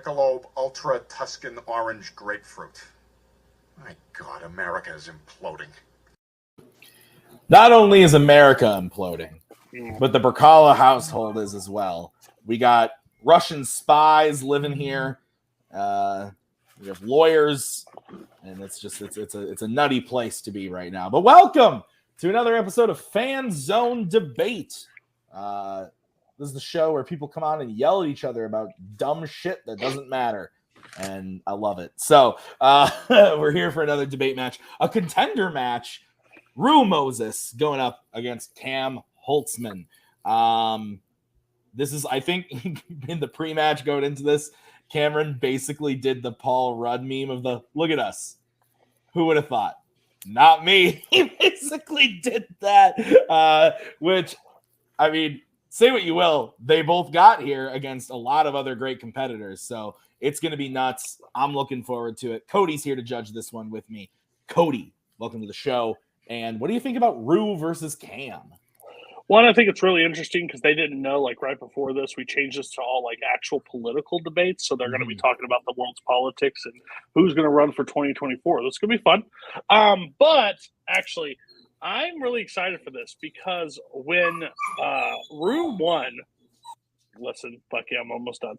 Michelob Ultra Tuscan Orange Grapefruit. My God, America is imploding. Not only is America imploding, but the Bracala household is as well. We got Russian spies living here. We have lawyers, and it's a nutty place to be right now. But welcome to another episode of Fanzone Debate. This is the show where people come on and yell at each other about dumb shit that doesn't matter, and I love it. So we're here for another debate match, a contender match. Rue Moses going up against Cam Holzmann. This is, I think, in the pre-match going into this, Cameron basically did the Paul Rudd meme of the "look at us." Who would have thought? Not me. He basically did that, which, I mean, say what you will, they both got here against a lot of other great competitors, so it's going to be nuts. I'm looking forward to it. Cody's here to judge this one with me. Cody, welcome to the show. And what do you think about Rue versus Cam? One, I think it's really interesting because they didn't know, like, right before this, we changed this to all, like, actual political debates. So they're going to be talking about the world's politics and who's going to run for 2024. This is going to be fun. But, actually, I'm really excited for this because when Rue won – listen, fuck yeah, I'm almost done.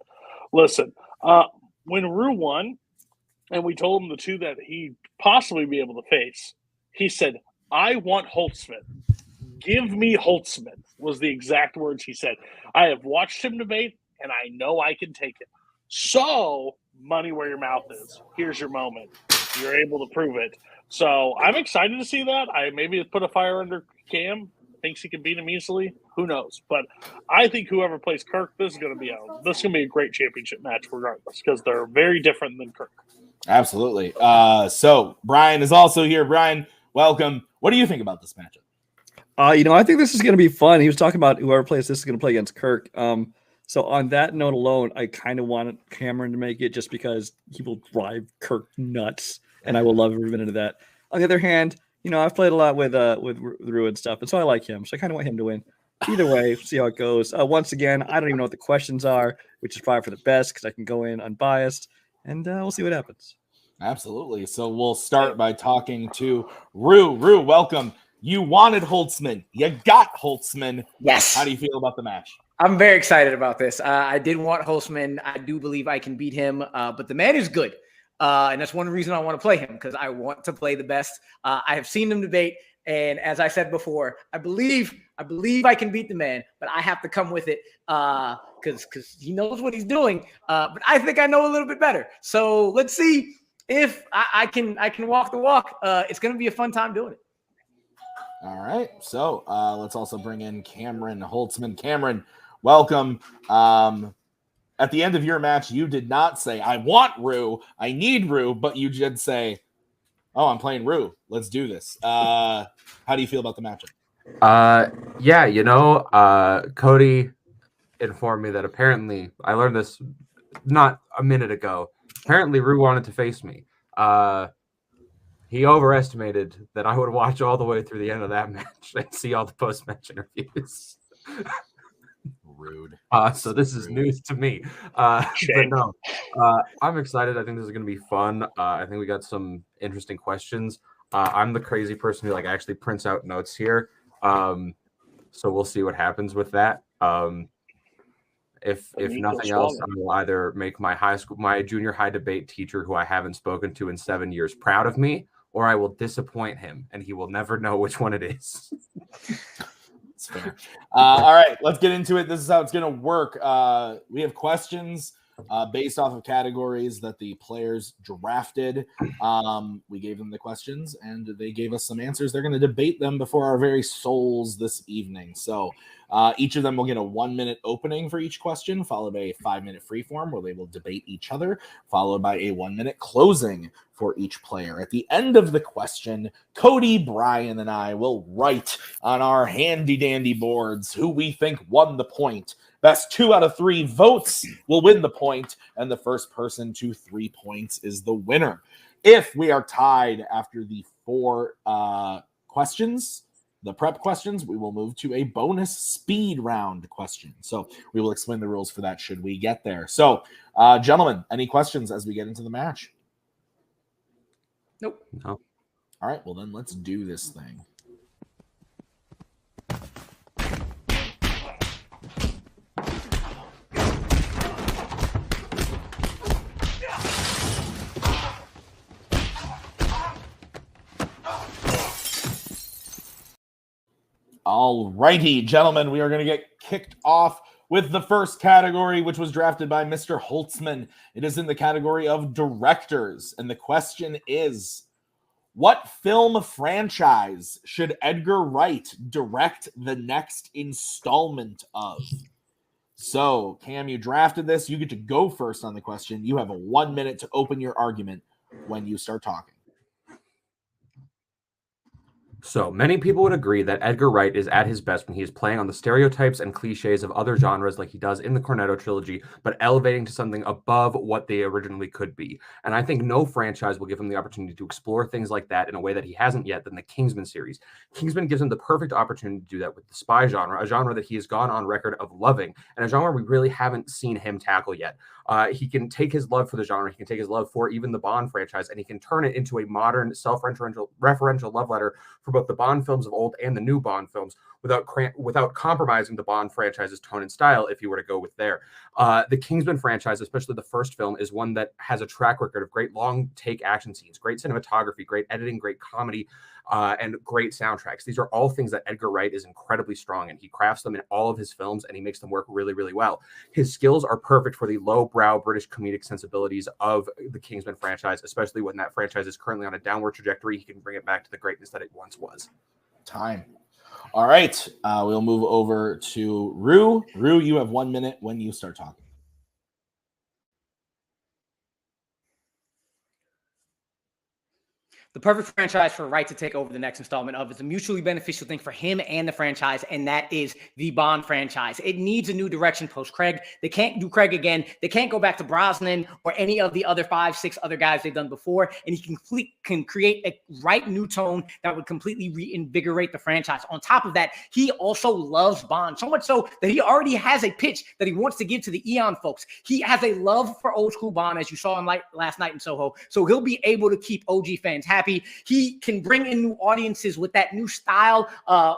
Listen, when Rue won and we told him the two that he'd possibly be able to face, he said, "I want Holtzmann. Give me Holtzmann," was the exact words he said. I have watched him debate, and I know I can take it. So, money where your mouth is. Here's your moment. You're able to prove it. So, I'm excited to see that. I maybe put a fire under Cam. Thinks he can beat him easily. Who knows? But I think whoever plays Kirk, this is going to be a great championship match regardless because they're very different than Kirk. Absolutely. So, Brian is also here. Brian, welcome. What do you think about this matchup? I think this is going to be fun. He was talking about whoever plays this is going to play against Kirk. So on that note alone, I kind of wanted Cameron to make it just because he will drive Kirk nuts, and I will love every minute of that. On the other hand, I've played a lot with Rue and stuff, and so I like him. So I kind of want him to win. Either way, see how it goes. Once again, I don't even know what the questions are, which is probably for the best because I can go in unbiased, and we'll see what happens. Absolutely. So we'll start by talking to Rue. Rue, welcome. You wanted Holtzmann. You got Holtzmann. Yes. How do you feel about the match? I'm very excited about this. I did want Holtzmann. I do believe I can beat him, but the man is good. And that's one reason I want to play him, because I want to play the best. I have seen him debate, and as I said before, I believe I can beat the man, but I have to come with it because he knows what he's doing. But I think I know a little bit better. So let's see if I can walk the walk. It's going to be a fun time doing it. All right. So let's also bring in Cameron Holtzmann. Cameron, welcome. At the end of your match, you did not say, "I want Rue, I need Rue," but you did say, "Oh, I'm playing Rue. Let's do this." How do you feel about the matchup? Cody informed me that apparently, I learned this not a minute ago, apparently Rue wanted to face me. He overestimated that I would watch all the way through the end of that match and see all the post-match interviews. Rude. So this is news to me. But no, I'm excited. I think this is going to be fun. I think we got some interesting questions. I'm the crazy person who actually prints out notes here. So we'll see what happens with that. If nothing else, I will either make my junior high debate teacher, who I haven't spoken to in 7 years, proud of me, or I will disappoint him, and he will never know which one it is. That's fair. All right, let's get into it. This is how it's going to work. We have questions based off of categories that the players drafted. We gave them the questions, and they gave us some answers. They're going to debate them before our very souls this evening. So each of them will get a 1-minute opening for each question, followed by a 5-minute freeform where they will debate each other, followed by a 1-minute closing for each player. At the end of the question, Cody, Brian, and I will write on our handy-dandy boards who we think won the point. Best 2 out of 3 votes will win the point, and the first person to 3 points is the winner. If we are tied after the 4 questions, the prep questions, we will move to a bonus speed round question. So we will explain the rules for that should we get there. So, gentlemen, any questions as we get into the match? Nope. No. All right, well then let's do this thing. All righty, gentlemen, we are going to get kicked off with the first category, which was drafted by Mr. Holzmann. It is in the category of directors. And the question is, what film franchise should Edgar Wright direct the next installment of? So, Cam, you drafted this. You get to go first on the question. You have 1 minute to open your argument when you start talking. So many people would agree that Edgar Wright is at his best when he is playing on the stereotypes and cliches of other genres like he does in the Cornetto trilogy, but elevating to something above what they originally could be. And I think no franchise will give him the opportunity to explore things like that in a way that he hasn't yet than the Kingsman series. Kingsman gives him the perfect opportunity to do that with the spy genre, a genre that he has gone on record of loving, and a genre we really haven't seen him tackle yet. He can take his love for the genre, he can take his love for even the Bond franchise, and he can turn it into a modern, self-referential love letter for both the Bond films of old and the new Bond films without compromising the Bond franchise's tone and style if you were to go with there. The Kingsman franchise, especially the first film, is one that has a track record of great long take action scenes, great cinematography, great editing, great comedy, and great soundtracks. These are all things that Edgar Wright is incredibly strong in. He crafts them in all of his films, and he makes them work really, really well. His skills are perfect for the lowbrow British comedic sensibilities of the Kingsman franchise, especially when that franchise is currently on a downward trajectory. He can bring it back to the greatness that it once was. Time. All right. We'll move over to Rue. Rue, you have 1 minute when you start talking. The perfect franchise for Wright to take over the next installment of is a mutually beneficial thing for him and the franchise, and that is the Bond franchise. It needs a new direction post-Craig. They can't do Craig again. They can't go back to Brosnan or any of the other 5, 6 other guys they've done before, and he can create a right new tone that would completely reinvigorate the franchise. On top of that, he also loves Bond, so much so that he already has a pitch that he wants to give to the Eon folks. He has a love for old school Bond, as you saw him last night in Soho, so he'll be able to keep OG fans happy. He can bring in new audiences with that new style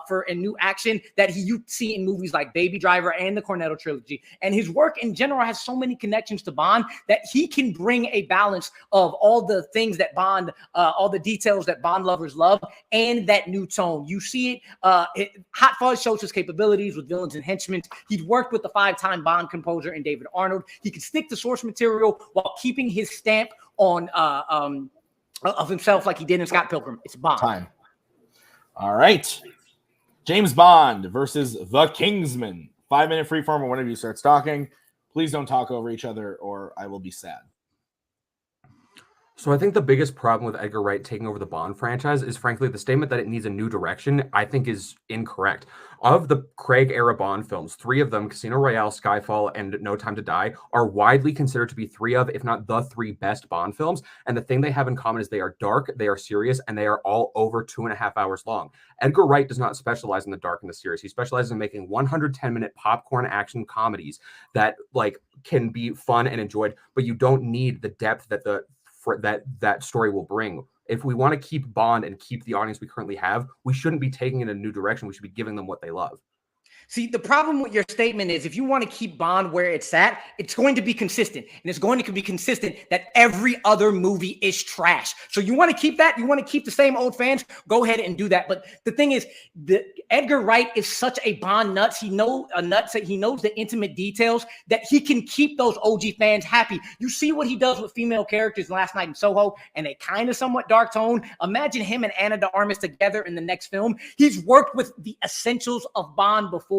for a new action that you see in movies like Baby Driver and the Cornetto trilogy. And his work in general has so many connections to Bond that he can bring a balance of all the things that Bond, all the details that Bond lovers love, and that new tone. You see it. Hot Fuzz shows his capabilities with villains and henchmen. He's worked with the 5-time Bond composer in David Arnold. He can stick to source material while keeping his stamp on of himself like he did in Scott Pilgrim. It's Bond. Time. All right. James Bond versus The Kingsman. 5 minute freeform when one of you starts talking. Please don't talk over each other or I will be sad. So I think the biggest problem with Edgar Wright taking over the Bond franchise is, frankly, the statement that it needs a new direction, I think, is incorrect. Of the Craig-era Bond films, 3 of them, Casino Royale, Skyfall, and No Time to Die, are widely considered to be 3 of, if not the 3 best Bond films. And the thing they have in common is they are dark, they are serious, and they are all over 2.5 hours long. Edgar Wright does not specialize in the dark in the series. He specializes in making 110-minute popcorn action comedies that can be fun and enjoyed, but you don't need the depth that story will bring. If we want to keep Bond and keep the audience we currently have, we shouldn't be taking it in a new direction. We should be giving them what they love. See, the problem with your statement is if you want to keep Bond where it's at, it's going to be consistent. And it's going to be consistent that every other movie is trash. So you want to keep that? You want to keep the same old fans? Go ahead and do that. But the thing is, Edgar Wright is such a Bond nuts. He knows the intimate details that he can keep those OG fans happy. You see what he does with female characters last night in Soho, and a kind of somewhat dark tone. Imagine him and Ana de Armas together in the next film. He's worked with the essentials of Bond before.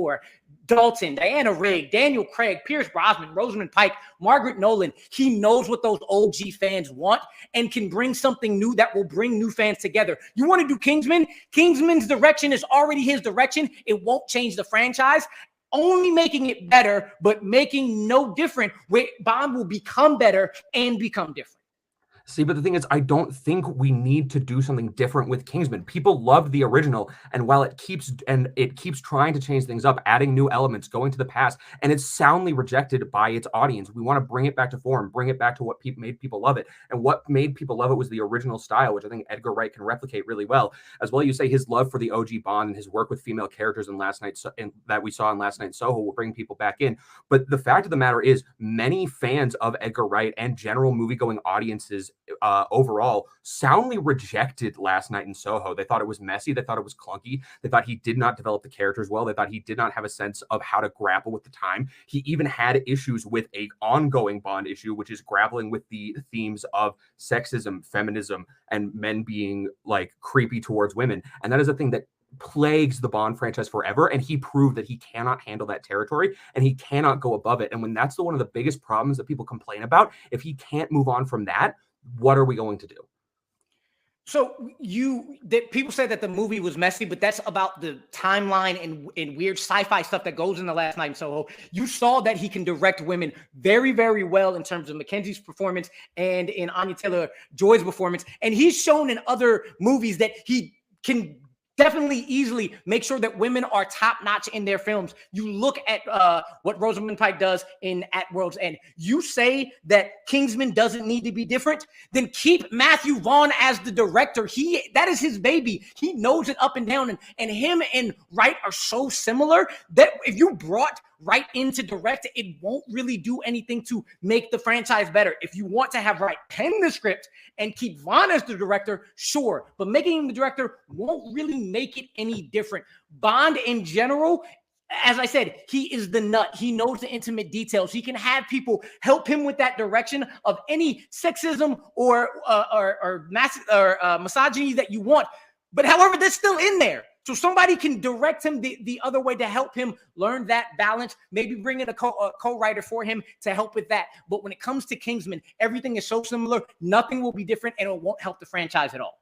Dalton, Diana Rigg, Daniel Craig, Pierce Brosnan, Rosamund Pike, Margaret Nolan. He knows what those OG fans want and can bring something new that will bring new fans together. You want to do Kingsman? Kingsman's direction is already his direction. It won't change the franchise. Only making it better, but making no different where Bond will become better and become different. See, but the thing is, I don't think we need to do something different with Kingsman. People loved the original, and while it keeps trying to change things up, adding new elements, going to the past, and it's soundly rejected by its audience. We want to bring it back to form, bring it back to what made people love it, and what made people love it was the original style, which I think Edgar Wright can replicate really well. As well, you say his love for the OG Bond and his work with female characters in that we saw in Last Night in Soho will bring people back in. But the fact of the matter is, many fans of Edgar Wright and general movie-going audiences overall soundly rejected Last Night in Soho. They thought it was messy. They thought it was clunky. They thought he did not develop the characters well. They thought he did not have a sense of how to grapple with the time. He even had issues with a ongoing Bond issue, which is grappling with the themes of sexism, feminism, and men being like creepy towards women. And that is a thing that plagues the Bond franchise forever, and he proved that he cannot handle that territory and he cannot go above it. And when that's one of the biggest problems that people complain about, if he can't move on from that, what are we going to do? So people say that the movie was messy, but that's about the timeline and weird sci-fi stuff that goes in the Last Night in Soho. You saw that he can direct women very, very well in terms of Mackenzie's performance and in Anya Taylor-Joy's performance. And he's shown in other movies that he can definitely easily make sure that women are top-notch in their films. You look at what Rosamund Pike does in At World's End. You say that Kingsman doesn't need to be different, then keep Matthew Vaughn as the director. That is his baby. He knows it up and down. And him and Wright are so similar that if you brought Wright in to direct, it won't really do anything to make the franchise better. If you want to have Wright pen the script and keep Vaughn as the director, sure. But making him the director won't really make it any different. Bond in general, as I said, he is the nut. He knows the intimate details. He can have people help him with that direction of any sexism or misogyny that you want. But however, that's still in there. So somebody can direct him the other way to help him learn that balance, maybe bring in a co-writer for him to help with that. But when it comes to Kingsman, everything is so similar. Nothing will be different, and it won't help the franchise at all.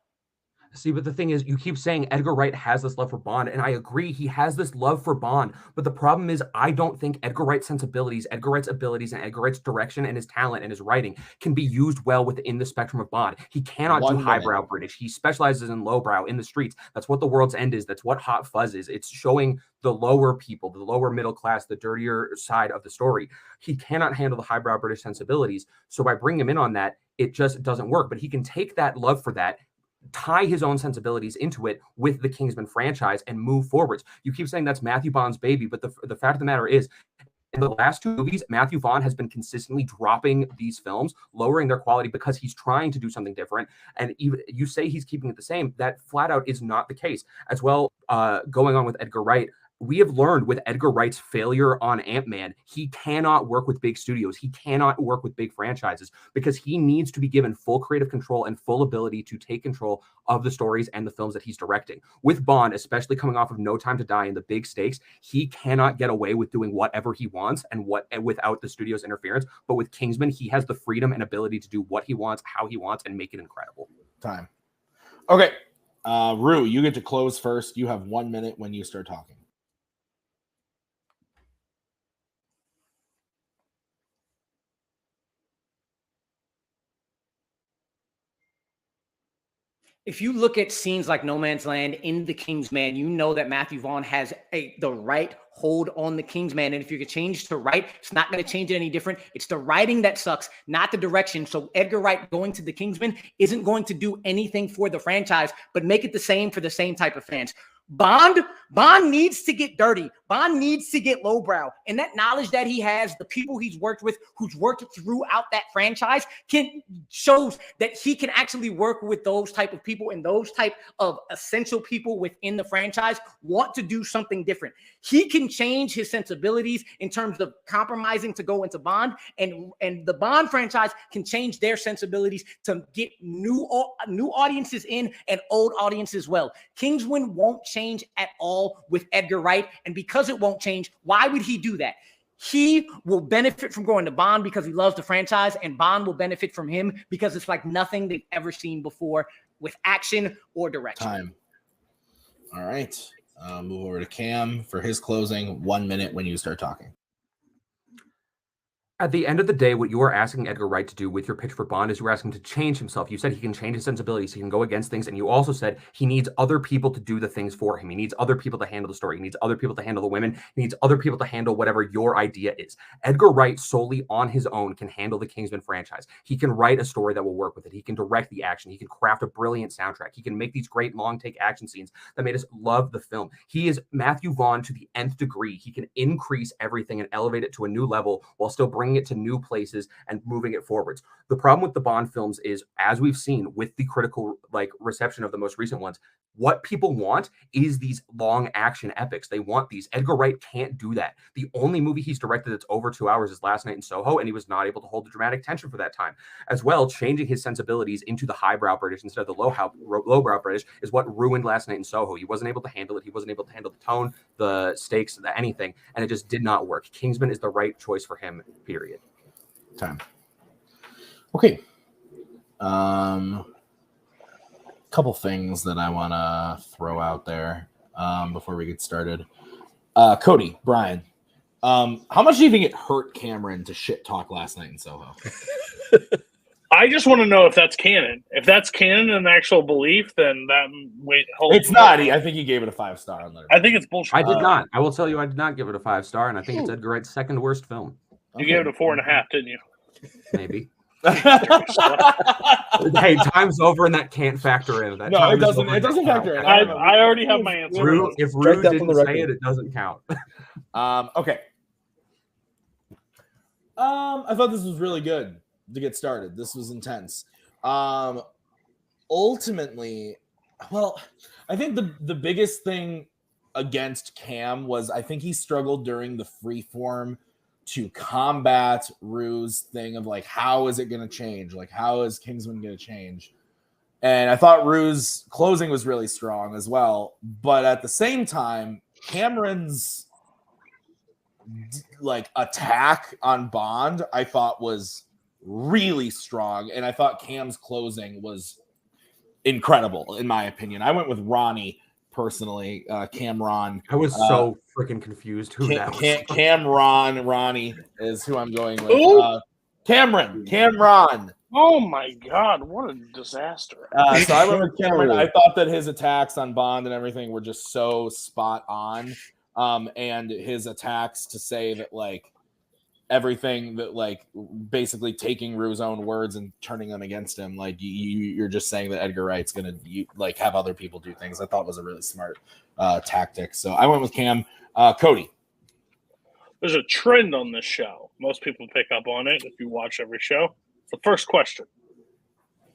See, but the thing is, you keep saying Edgar Wright has this love for Bond, and I agree, he has this love for Bond. But the problem is, I don't think Edgar Wright's sensibilities, Edgar Wright's abilities, and Edgar Wright's direction and his talent and his writing can be used well within the spectrum of Bond. He cannot do highbrow British. He specializes in lowbrow in the streets. That's what The World's End is. That's what Hot Fuzz is. It's showing the lower people, the lower middle class, the dirtier side of the story. He cannot handle the highbrow British sensibilities. So by bringing him in on that, it just doesn't work. But he can take that love for that, tie his own sensibilities into it with the Kingsman franchise and move forwards. You keep saying that's Matthew Vaughn's baby, but the fact of the matter is, in the last two movies, Matthew Vaughn has been consistently dropping these films, lowering their quality because he's trying to do something different. And even you say he's keeping it the same. That flat out is not the case. As well, going on with Edgar Wright, we have learned with Edgar Wright's failure on Ant-Man, he cannot work with big studios. He cannot work with big franchises because he needs to be given full creative control and full ability to take control of the stories and the films that he's directing. With Bond, especially coming off of No Time to Die and the big stakes, he cannot get away with doing whatever he wants and without the studio's interference. But with Kingsman, he has the freedom and ability to do what he wants, how he wants, and make it incredible. Time. Okay. Rue, you get to close first. You have 1 minute when you start talking. If you look at scenes like No Man's Land in The Kingsman, you know that Matthew Vaughn has the right hold on The Kingsman. And if you could change to Wright, it's not going to change it any different. It's the writing that sucks, not the direction. So Edgar Wright going to The Kingsman isn't going to do anything for the franchise, but make it the same for the same type of fans. Bond needs to get dirty. Bond needs to get lowbrow. And that knowledge that he has, the people he's worked with, who's worked throughout that franchise, shows that he can actually work with those type of people, and those type of essential people within the franchise want to do something different. He can change his sensibilities in terms of compromising to go into Bond, and the Bond franchise can change their sensibilities to get new audiences in and old audiences as well. Kingsman won't change at all with Edgar Wright, and because it won't change, why would he do that? He will benefit from going to Bond because he loves the franchise, and Bond will benefit from him because it's like nothing they've ever seen before with action or direction. Time. All right. Move over to Cam for his closing. 1 minute when you start talking. At the end of the day, what you are asking Edgar Wright to do with your pitch for Bond is you are asking him to change himself. You said he can change his sensibilities, he can go against things, and you also said he needs other people to do the things for him. He needs other people to handle the story. He needs other people to handle the women. He needs other people to handle whatever your idea is. Edgar Wright solely on his own can handle the Kingsman franchise. He can write a story that will work with it. He can direct the action. He can craft a brilliant soundtrack. He can make these great long take action scenes that made us love the film. He is Matthew Vaughn to the nth degree. He can increase everything and elevate it to a new level while still bringing it to new places and moving it forwards. The problem with the Bond films is, as we've seen with the critical reception of the most recent ones, what people want is these long action epics. They want these. Edgar Wright can't do that. The only movie he's directed that's over 2 hours is Last Night in Soho, and he was not able to hold the dramatic tension for that time. As well, changing his sensibilities into the highbrow British instead of the lowbrow British is what ruined Last Night in Soho. He wasn't able to handle it. He wasn't able to handle the tone, the stakes, anything, and it just did not work. Kingsman is the right choice for him, period. Time. Okay. Couple things that I want to throw out there before we get started. Cody, Brian, how much do you think it hurt Cameron to shit talk Last Night in Soho? I just want to know if that's canon. If that's canon and actual belief, then that it's not. I think he gave it a 5-star on there. I think it's bullshit. I did not. I will tell you, I did not give it a 5-star, and I think it's Edgar Wright's second worst film. You gave it a 4.5, didn't you? Maybe. Hey, time's over, and that can't factor in. That no, it doesn't. It doesn't factor in. I already have my answer. If Rue didn't say it, it doesn't count. Okay. I thought this was really good to get started. This was intense. Ultimately, well, I think the biggest thing against Cam was I think he struggled during the freeform to combat Rue's thing of like, how is it going to change? Like, how is Kingsman going to change? And I thought Rue's closing was really strong as well. But at the same time, Cameron's like attack on Bond, I thought was really strong. And I thought Cam's closing was incredible, in my opinion. I went with Ronnie personally, Cameron. I was so freaking confused who that was. Cameron Ronnie is who I'm going with. Cameron. Oh my God, what a disaster. So I went with Cameron. I thought that his attacks on Bond and everything were just so spot on. And his attacks to say that like everything that like basically taking Rue's own words and turning them against him, like you're just saying that Edgar Wright's gonna like have other people do things. I thought was a really smart tactic. So I went with Cam. Cody. There's a trend on this show. Most people pick up on it if you watch every show. It's the first question.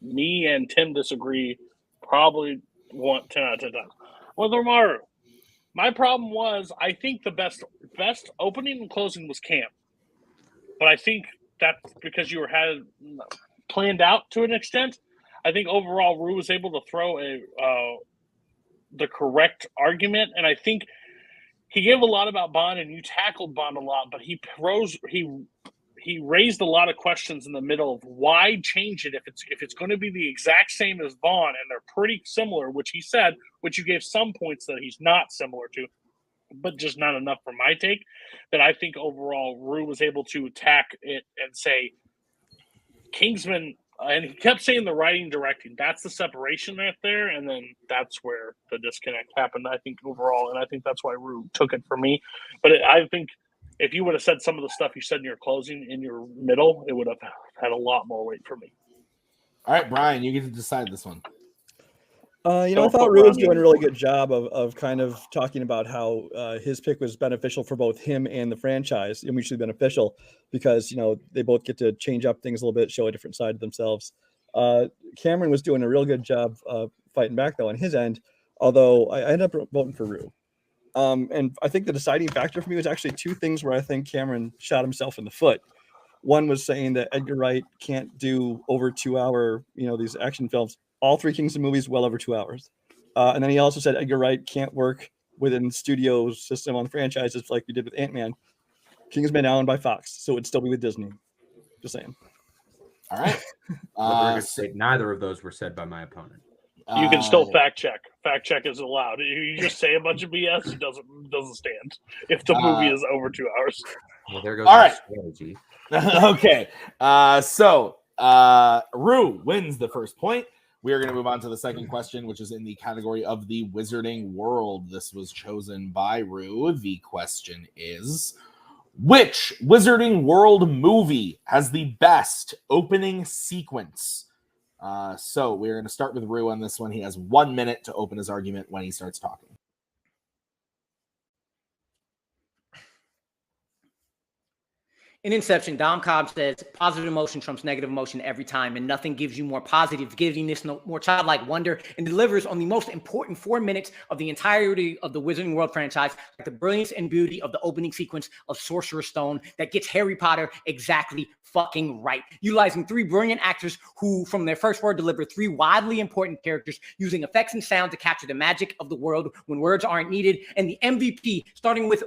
Me and Tim disagree. Probably 10 out of 10 times. With Amaru, my problem was I think the best opening and closing was Cam. But I think that's because you had planned out to an extent. I think overall Rue was able to throw the correct argument, and I think he gave a lot about Bond, and you tackled Bond a lot. But he raised a lot of questions in the middle of why change it if it's going to be the exact same as Bond, and they're pretty similar, which he said, which you gave some points that he's not similar to, but just not enough for my take. That I think overall Rue was able to attack it and say Kingsman, and he kept saying the writing, directing. That's the separation right there, and then that's where the disconnect happened. I think overall, and I think that's why Rue took it for me. But I think if you would have said some of the stuff you said in your closing in your middle, it would have had a lot more weight for me. All right, Brian, you get to decide this one. I thought Rue was doing a really good job of kind of talking about how his pick was beneficial for both him and the franchise, and mutually beneficial because, they both get to change up things a little bit, show a different side of themselves. Cameron was doing a real good job fighting back, though, on his end, although I ended up voting for Rue. And I think the deciding factor for me was actually two things where I think Cameron shot himself in the foot. One was saying that Edgar Wright can't do over 2 hour, these action films. All three Kingsman movies, well over 2 hours. And then he also said Edgar Wright can't work within studio's system on franchises like we did with Ant-Man. Kingsman owned by Fox, so it'd still be with Disney. Just saying. All right. Neither of those were said by my opponent. You can still fact check. Fact check is allowed. You just say a bunch of BS, it doesn't stand if the movie is over 2 hours. Well, there goes all my right. strategy. Okay. So Rue wins the first point. We are going to move on to the second question, which is in the category of the Wizarding World. This was chosen by Rue. The question is, which Wizarding World movie has the best opening sequence? So we're going to start with Rue on this one. He has 1 minute to open his argument when he starts talking. In Inception, Dom Cobb says positive emotion trumps negative emotion every time, and nothing gives you more positive giddiness, no more childlike wonder, and delivers on the most important 4 minutes of the entirety of the Wizarding World franchise, like the brilliance and beauty of the opening sequence of Sorcerer's Stone that gets Harry Potter exactly fucking right, utilizing 3 brilliant actors who, from their first word, deliver 3 wildly important characters, using effects and sound to capture the magic of the world when words aren't needed, and the MVP, starting with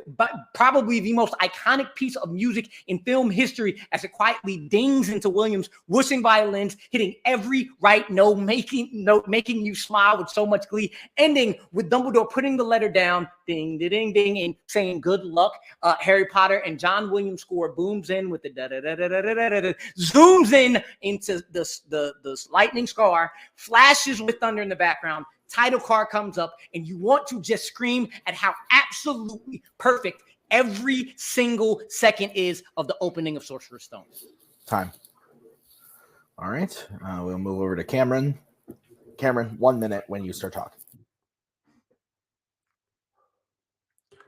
probably the most iconic piece of music in film history as it quietly dings into Williams' whooshing violins, hitting every right note, making you smile with so much glee, ending with Dumbledore putting the letter down, ding, ding, ding, and saying good luck. Harry Potter and John Williams' score booms in with the da-da-da-da-da-da-da-da, zooms in into the lightning scar, flashes with thunder in the background, title card comes up, and you want to just scream at how absolutely perfect every single second is of the opening of Sorcerer's Stone. Time. All right. We'll move over to Cameron. Cameron, 1 minute when you start talking.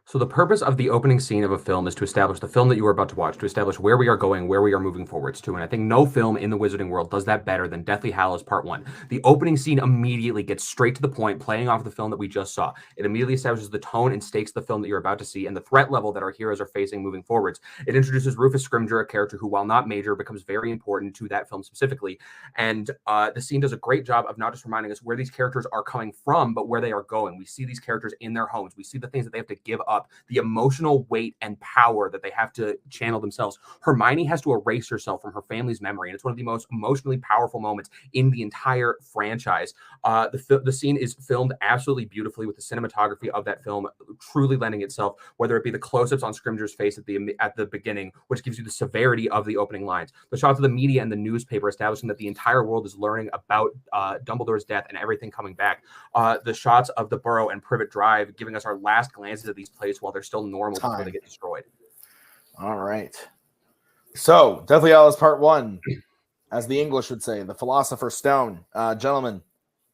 So the purpose of the opening scene of a film is to establish the film that you are about to watch, to establish where we are going, where we are moving forwards to. And I think no film in the Wizarding World does that better than Deathly Hallows Part 1. The opening scene immediately gets straight to the point, playing off the film that we just saw. It immediately establishes the tone and stakes of the film that you're about to see and the threat level that our heroes are facing moving forwards. It introduces Rufus Scrimgeour, a character who, while not major, becomes very important to that film specifically. And the scene does a great job of not just reminding us where these characters are coming from, but where they are going. We see these characters in their homes. We see the things that they have to give up, the emotional weight and power that they have to channel themselves. Hermione has to erase herself from her family's memory, and it's one of the most emotionally powerful moments in the entire franchise. The scene is filmed absolutely beautifully, with the cinematography of that film truly lending itself, whether it be the close-ups on Scrimgeour's face at the beginning, which gives you the severity of the opening lines, the shots of the media and the newspaper establishing that the entire world is learning about Dumbledore's death and everything coming back, the shots of the Burrow and Privet Drive giving us our last glances at these places while they're still normal before they get destroyed. All right. So, Deathly Hallows Part 1, as the English would say, the Philosopher's Stone. Gentlemen,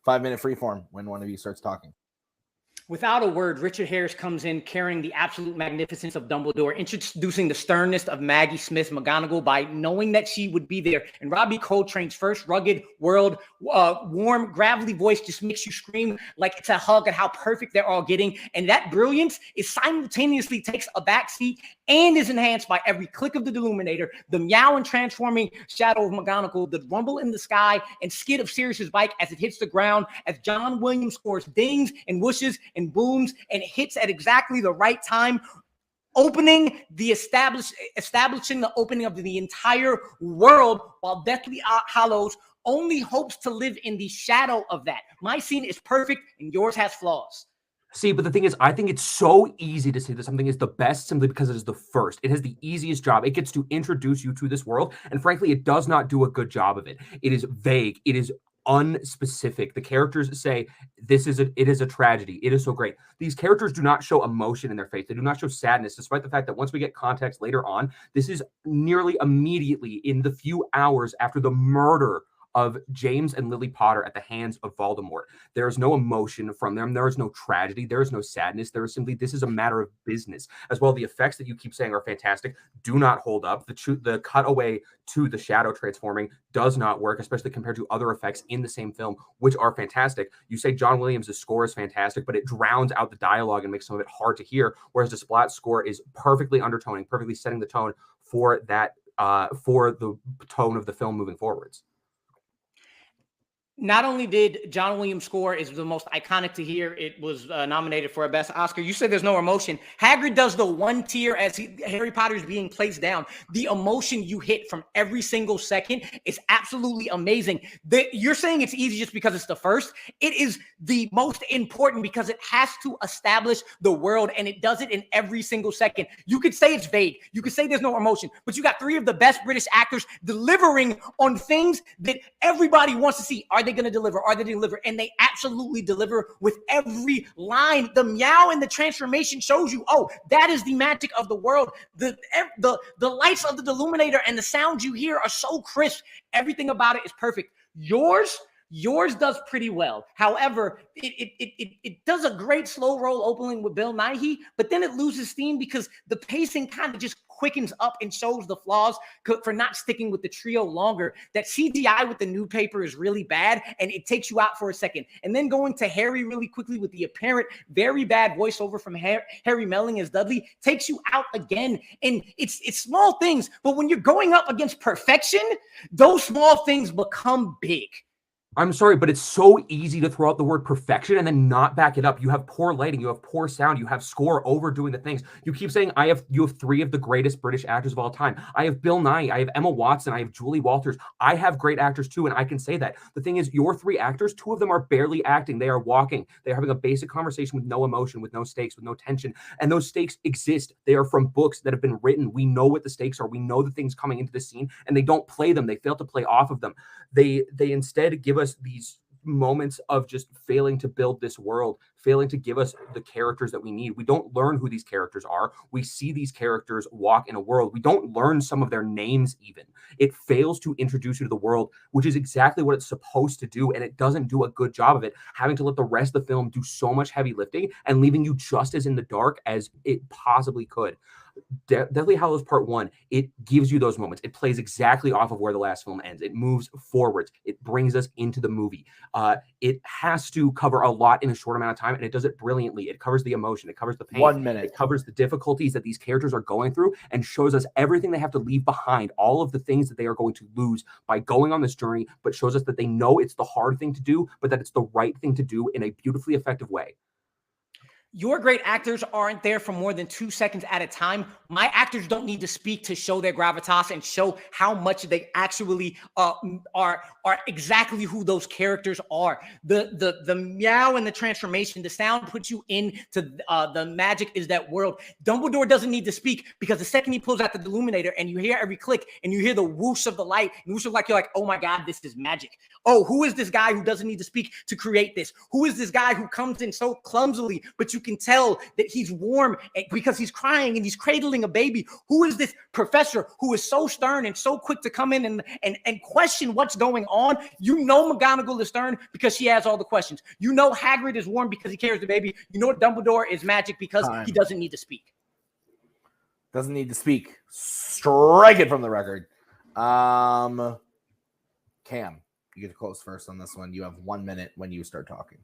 5 minute freeform when one of you starts talking. Without a word, Richard Harris comes in carrying the absolute magnificence of Dumbledore, introducing the sternness of Maggie Smith McGonagall by knowing that she would be there. And Robbie Coltrane's first rugged, warm, gravelly voice just makes you scream like it's a hug at how perfect they're all getting. And that brilliance is simultaneously takes a backseat and is enhanced by every click of the Deluminator, the meow and transforming shadow of McGonagall, the rumble in the sky and skid of Sirius's bike as it hits the ground, as John Williams scores dings and whooshes and booms and hits at exactly the right time, establishing the opening of the entire world, while Deathly Hallows only hopes to live in the shadow of that. My scene is perfect and yours has flaws. See, but the thing is, I think it's so easy to say that something is the best simply because it is the first. It has the easiest job. It gets to introduce you to this world, and frankly, it does not do a good job of it. It is vague. It is unspecific. The characters say it is a tragedy. It is so great. These characters do not show emotion in their face. They do not show sadness, despite the fact that once we get context later on, this is nearly immediately in the few hours after the murder of James and Lily Potter at the hands of Voldemort. There is no emotion from them. There is no tragedy. There is no sadness. There is simply, this is a matter of business. As well, the effects that you keep saying are fantastic do not hold up. The cutaway to the shadow transforming does not work, especially compared to other effects in the same film, which are fantastic. You say John Williams' score is fantastic, but it drowns out the dialogue and makes some of it hard to hear, whereas Desplat's score is perfectly undertoning, perfectly setting the tone for that, for the tone of the film moving forwards. Not only did John Williams' score is the most iconic to hear, it was nominated for a Best Oscar. You said there's no emotion. Hagrid does the one tier as Harry Potter is being placed down. The emotion you hit from every single second is absolutely amazing. You're saying it's easy just because it's the first. It is the most important because it has to establish the world, and it does it in every single second. You could say it's vague. You could say there's no emotion, but you got 3 of the best British actors delivering on things that everybody wants to see. Are they going to deliver? Are they deliver? And they absolutely deliver with every line. The meow and the transformation shows you, oh, that is the magic of the world. The lights of the Illuminator and the sounds you hear are so crisp. Everything about it is perfect. Yours does pretty well. However, it does a great slow roll opening with Bill Nighy, but then it loses steam because the pacing kind of just quickens up and shows the flaws for not sticking with the trio longer. That CGI with the new paper is really bad, and it takes you out for a second. And then going to Harry really quickly with the apparent very bad voiceover from Harry Melling as Dudley takes you out again. And it's small things, but when you're going up against perfection, those small things become big. I'm sorry, but it's so easy to throw out the word perfection and then not back it up. You have poor lighting, you have poor sound, you have score overdoing the things. You keep saying you have 3 of the greatest British actors of all time. I have Bill Nighy, I have Emma Watson, I have Julie Walters. I have great actors too, and I can say that. The thing is, your 3 actors, 2 of them are barely acting. They are walking. They're having a basic conversation with no emotion, with no stakes, with no tension. And those stakes exist. They are from books that have been written. We know what the stakes are. We know the things coming into the scene, and they don't play them. They fail to play off of them. They instead give us these moments of just failing to build this world, failing to give us the characters that we need. We don't learn who these characters are. We see these characters walk in a world. We don't learn some of their names even. It fails to introduce you to the world, which is exactly what it's supposed to do, and it doesn't do a good job of it, having to let the rest of the film do so much heavy lifting and leaving you just as in the dark as it possibly could. Deathly Hallows Part 1, it gives you those moments. It plays exactly off of where the last film ends. It moves forwards. It brings us into the movie. It has to cover a lot in a short amount of time, and it does it brilliantly. It covers the emotion. It covers the pain. 1 minute. It covers the difficulties that these characters are going through and shows us everything they have to leave behind, all of the things that they are going to lose by going on this journey, but shows us that they know it's the hard thing to do, but that it's the right thing to do in a beautifully effective way. Your great actors aren't there for more than 2 seconds at a time. My actors don't need to speak to show their gravitas and show how much they actually are exactly who those characters are. The meow and the transformation, the sound puts you into the magic is that world. Dumbledore doesn't need to speak because the second he pulls out the Illuminator and you hear every click and you hear the whoosh of the light, and whoosh of light, you're like, oh my God, this is magic. Oh, who is this guy who doesn't need to speak to create this? Who is this guy who comes in so clumsily, but you can tell that he's warm because he's crying and he's cradling a baby? Who is this professor who is so stern and so quick to come in and question what's going on? You know McGonagall is stern because she has all the questions. You know Hagrid is warm because he carries the baby. You know Dumbledore is magic because he doesn't need to speak. Doesn't need to speak. Strike it from the record. Cam, you get to close first on this one. You have 1 minute when you start talking.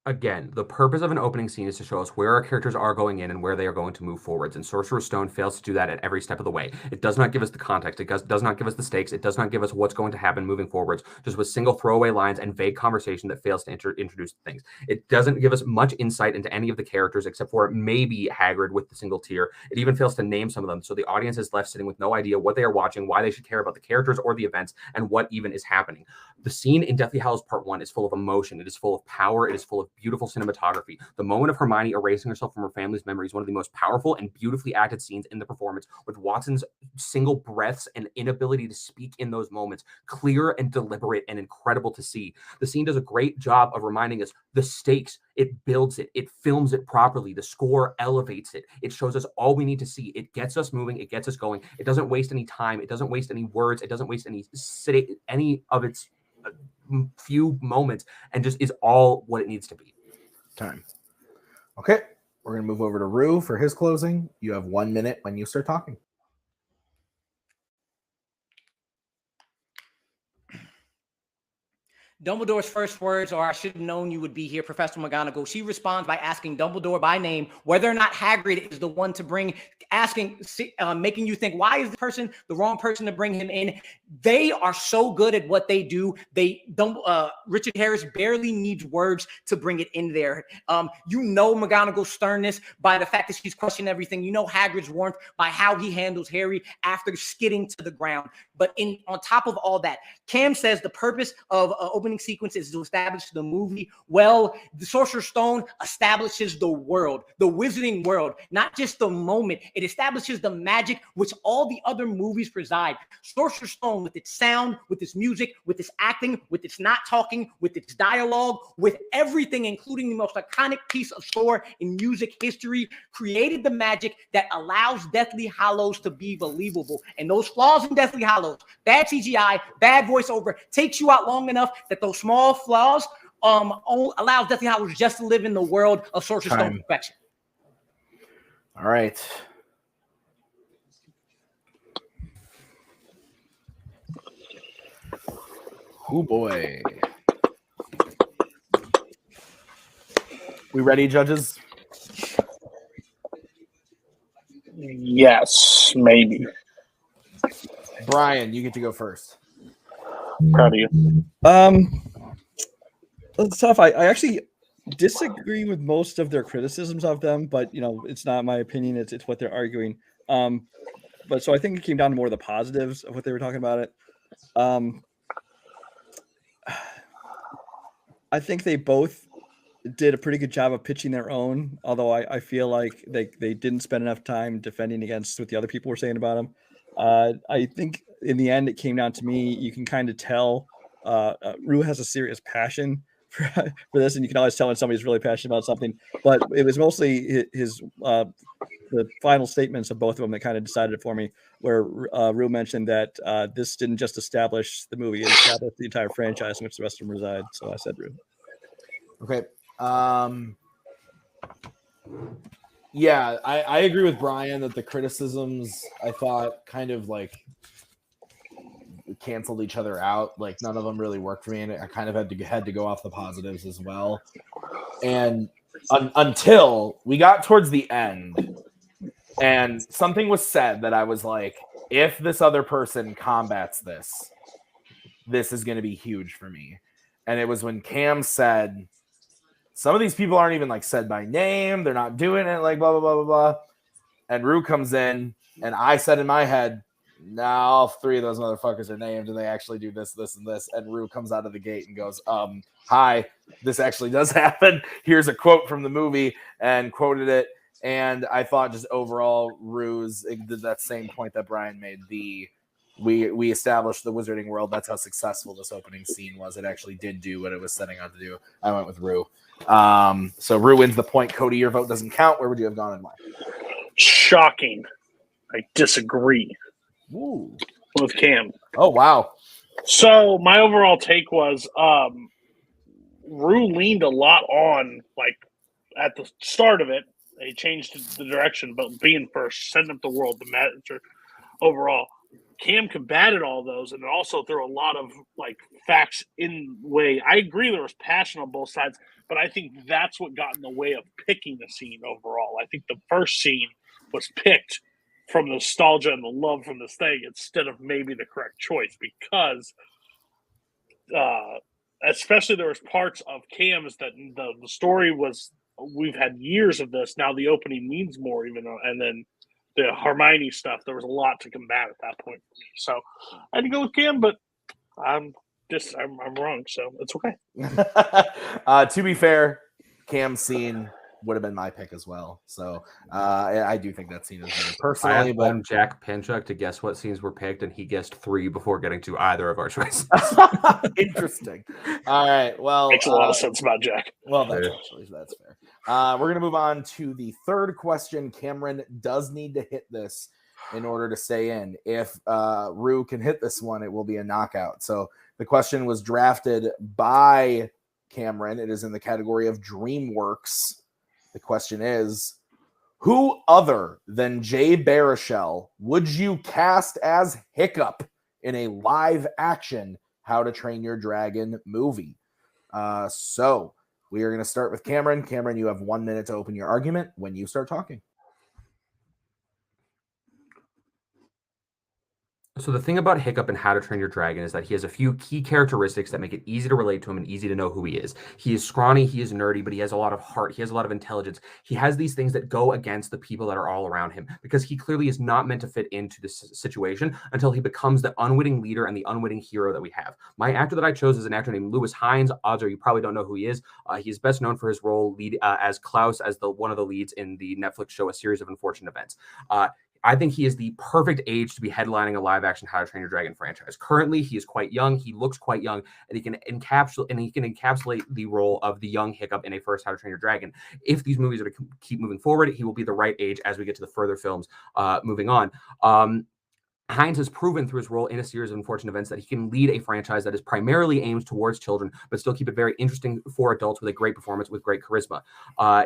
Again, the purpose of an opening scene is to show us where our characters are going in and where they are going to move forwards. And Sorcerer's Stone fails to do that at every step of the way. It does not give us the context. It does not give us the stakes. It does not give us what's going to happen moving forwards, just with single throwaway lines and vague conversation that fails to introduce things. It doesn't give us much insight into any of the characters except for maybe Hagrid with the single tier. It even fails to name some of them. So the audience is left sitting with no idea what they are watching, why they should care about the characters or the events, and what even is happening. The scene in Deathly Hallows Part 1 is full of emotion. It is full of power. It is full of beautiful cinematography. The moment of Hermione erasing herself from her family's memory is one of the most powerful and beautifully acted scenes in the performance, with Watson's single breaths and inability to speak in those moments clear and deliberate and incredible to see. The scene does a great job of reminding us the stakes. It builds it. It films it properly. The score elevates it. It shows us all we need to see. It gets us moving. It gets us going. It doesn't waste any time. It doesn't waste any words. It doesn't waste any of its few moments, and just is all what it needs to be. Time. Okay, we're going to move over to Rue for his closing. You have 1 minute when you start talking. Dumbledore's first words are, "I should have known you would be here, Professor McGonagall." She responds by asking Dumbledore by name whether or not Hagrid is the one to bring, making you think, why is the person the wrong person to bring him in? They are so good at what they do. Richard Harris barely needs words to bring it in there. McGonagall's sternness by the fact that she's questioning everything. Hagrid's warmth by how he handles Harry after skidding to the ground. But on top of all that, Cam says the purpose of opening sequence is to establish the movie. Well, the Sorcerer's Stone establishes the world, the wizarding world, not just the moment. It establishes the magic which all the other movies preside. Sorcerer's Stone, with its sound, with its music, with its acting, with its not talking, with its dialogue, with everything, including the most iconic piece of score in music history, created the magic that allows Deathly Hallows to be believable. And those flaws in Deathly Hallows, bad CGI, bad voiceover, takes you out long enough that those small flaws allows Deathly Hallows just to live in the world of Sorcerer's Stone perfection. All right. Oh boy. We ready, judges? Yes, maybe. Brian, you get to go first. Proud of you. It's tough. I actually disagree with most of their criticisms of them, but it's not my opinion. It's what they're arguing. But so I think it came down to more of the positives of what they were talking about it. I think they both did a pretty good job of pitching their own, although I feel like they didn't spend enough time defending against what the other people were saying about them. I think in the end, it came down to me. You can kind of tell Rue has a serious passion for this, and you can always tell when somebody's really passionate about something. But it was mostly the final statements of both of them that kind of decided it for me, where Rue mentioned that this didn't just establish the movie, it established the entire franchise in which the rest of them reside. So I said Rue. Okay. Yeah, I agree with Brian that the criticisms, I thought, kind of like canceled each other out. Like none of them really worked for me, and I kind of had to go off the positives as well. And until we got towards the end, and something was said that I was like, if this other person combats this, this is going to be huge for me. And it was when Cam said, some of these people aren't even like said by name. They're not doing it like blah, blah, blah, blah, blah. And Rue comes in, and I said in my head, no, all three of those motherfuckers are named, and they actually do this, this, and this. And Rue comes out of the gate and goes, hi, this actually does happen. Here's a quote from the movie, and quoted it. And I thought just overall, Rue's did that same point that Brian made. We established the wizarding world. That's how successful this opening scene was. It actually did do what it was setting out to do. I went with Rue. So Rue wins the point. Cody, your vote doesn't count. Where would you have gone and why? Shocking. I disagree with Cam. Oh, wow. So my overall take was Rue leaned a lot on, like, at the start of it, they changed the direction, but being first, setting up the world, the manager overall. Cam combated all those, and also threw a lot of like facts in the way. I agree there was passion on both sides, but I think that's what got in the way of picking the scene overall. I think the first scene was picked from nostalgia and the love from this thing instead of maybe the correct choice, because especially there was parts of Cam's that the story was, we've had years of this. Now the opening means more, even though, and then the Hermione stuff, there was a lot to combat at that point for me. So I had to go with Cam, but I'm wrong, so it's okay. To be fair, Cam's scene would have been my pick as well. So I do think that scene is better personally. But Jack Pinchuk to guess what scenes were picked, and he guessed 3 before getting to either of our choices. Interesting. All right. Well, makes a lot of sense about Jack. Well, that's fair. We're gonna move on to the third question. Cameron does need to hit this in order to stay in. If Rue can hit this one, it will be a knockout. So the question was drafted by Cameron. It is in the category of DreamWorks. The question is, who other than Jay Baruchel would you cast as Hiccup in a live-action How to Train Your Dragon movie. So we are going to start with Cameron. Cameron, you have 1 minute to open your argument when you start talking. So the thing about Hiccup and How to Train Your Dragon is that he has a few key characteristics that make it easy to relate to him and easy to know who he is. He is scrawny, he is nerdy, but he has a lot of heart. He has a lot of intelligence. He has these things that go against the people that are all around him because he clearly is not meant to fit into this situation until he becomes the unwitting leader and the unwitting hero that we have. My actor that I chose is an actor named Lewis Hines. Odds are you probably don't know who he is. He is best known for his role as Klaus, as one of the leads in the Netflix show A Series of Unfortunate Events. I think he is the perfect age to be headlining a live-action How to Train Your Dragon franchise. Currently, he is quite young. He looks quite young, and he can encapsulate the role of the young Hiccup in a first How to Train Your Dragon. If these movies are to keep moving forward, he will be the right age as we get to the further films moving on. Hines has proven through his role in A Series of Unfortunate Events that he can lead a franchise that is primarily aimed towards children, but still keep it very interesting for adults with a great performance, with great charisma.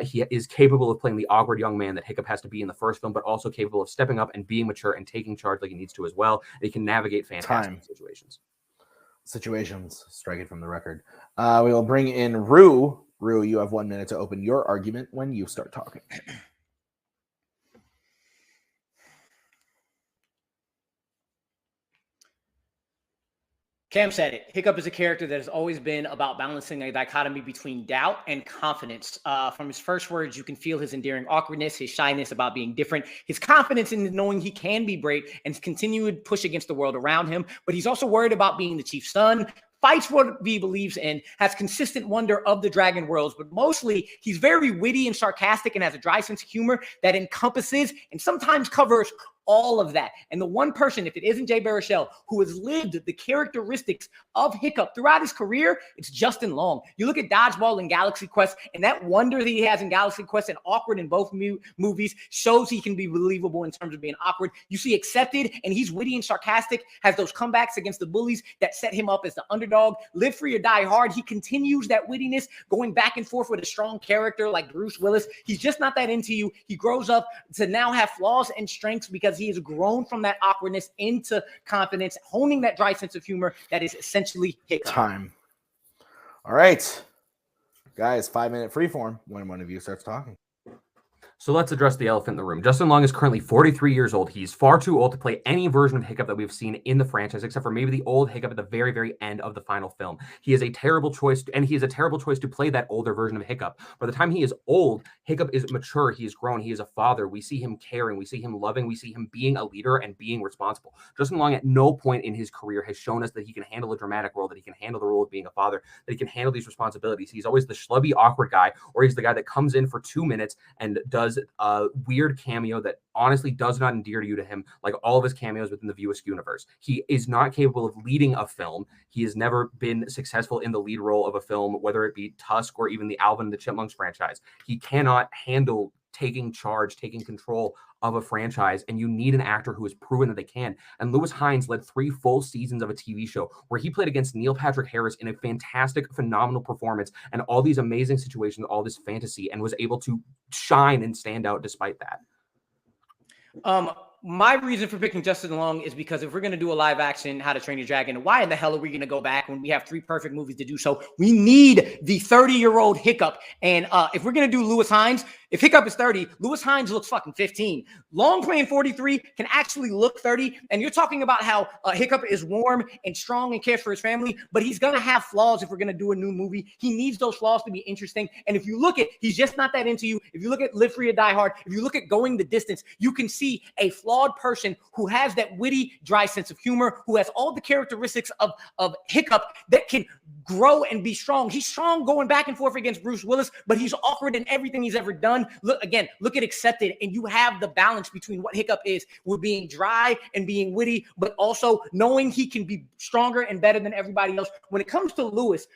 He is capable of playing the awkward young man that Hiccup has to be in the first film, but also capable of stepping up and being mature and taking charge like he needs to as well. And he can navigate fantastic situations. Striking from the record. We will bring in Rue. Rue, you have 1 minute to open your argument when you start talking. Cam said it. Hiccup is a character that has always been about balancing a dichotomy between doubt and confidence. From his first words, you can feel his endearing awkwardness, his shyness about being different, his confidence in knowing he can be great, and his continued push against the world around him. But he's also worried about being the chief's son, fights what he believes in, has consistent wonder of the dragon worlds, but mostly he's very witty and sarcastic and has a dry sense of humor that encompasses and sometimes covers all of that. And the one person, if it isn't Jay Baruchel, who has lived the characteristics of Hiccup throughout his career, it's Justin Long. You look at Dodgeball and Galaxy Quest, and that wonder that he has in Galaxy Quest and awkward in both movies shows he can be believable in terms of being awkward. You see Accepted, and he's witty and sarcastic, has those comebacks against the bullies that set him up as the underdog. Live Free or Die Hard, he continues that wittiness, going back and forth with a strong character like Bruce Willis. He's just not that into you. He grows up to now have flaws and strengths because he has grown from that awkwardness into confidence, honing that dry sense of humor that is essentially Hiccup. Time. All right. Guys, 5 minute freeform when one of you starts talking. So let's address the elephant in the room. Justin Long is currently 43 years old. He's far too old to play any version of Hiccup that we've seen in the franchise, except for maybe the old Hiccup at the very, very end of the final film. He is a terrible choice, and he is a terrible choice to play that older version of Hiccup. By the time he is old, Hiccup is mature. He is grown. He is a father. We see him caring. We see him loving. We see him being a leader and being responsible. Justin Long at no point in his career has shown us that he can handle a dramatic role, that he can handle the role of being a father, that he can handle these responsibilities. He's always the schlubby, awkward guy, or he's the guy that comes in for 2 minutes and does weird cameo that honestly does not endear you to him like all of his cameos within the View Askew universe. He is not capable of leading a film. He has never been successful in the lead role of a film, whether it be Tusk or even the Alvin and the Chipmunks franchise. He cannot handle taking charge, taking control of a franchise, and you need an actor who has proven that they can. And Lewis Hines led 3 full seasons of a TV show where he played against Neil Patrick Harris in a fantastic, phenomenal performance and all these amazing situations, all this fantasy, and was able to shine and stand out despite that. My reason for picking Justin Long is because if we're going to do a live action How to Train Your Dragon, why in the hell are we going to go back when we have 3 perfect movies to do so? We need the 30-year-old Hiccup. And if we're going to do Lewis Hines, if Hiccup is 30, Lewis Hines looks fucking 15. Long playing 43 can actually look 30. And you're talking about how Hiccup is warm and strong and cares for his family, but he's going to have flaws if we're going to do a new movie. He needs those flaws to be interesting. And if you look at, he's just not that into you. If you look at Live Free or Die Hard, if you look at Going the Distance, you can see a flawed person who has that witty, dry sense of humor, who has all the characteristics of Hiccup that can grow and be strong. He's strong going back and forth against Bruce Willis, but he's awkward in everything he's ever done. Look at Accepted, and you have the balance between what Hiccup is with being dry and being witty, but also knowing he can be stronger and better than everybody else. When it comes to Lewis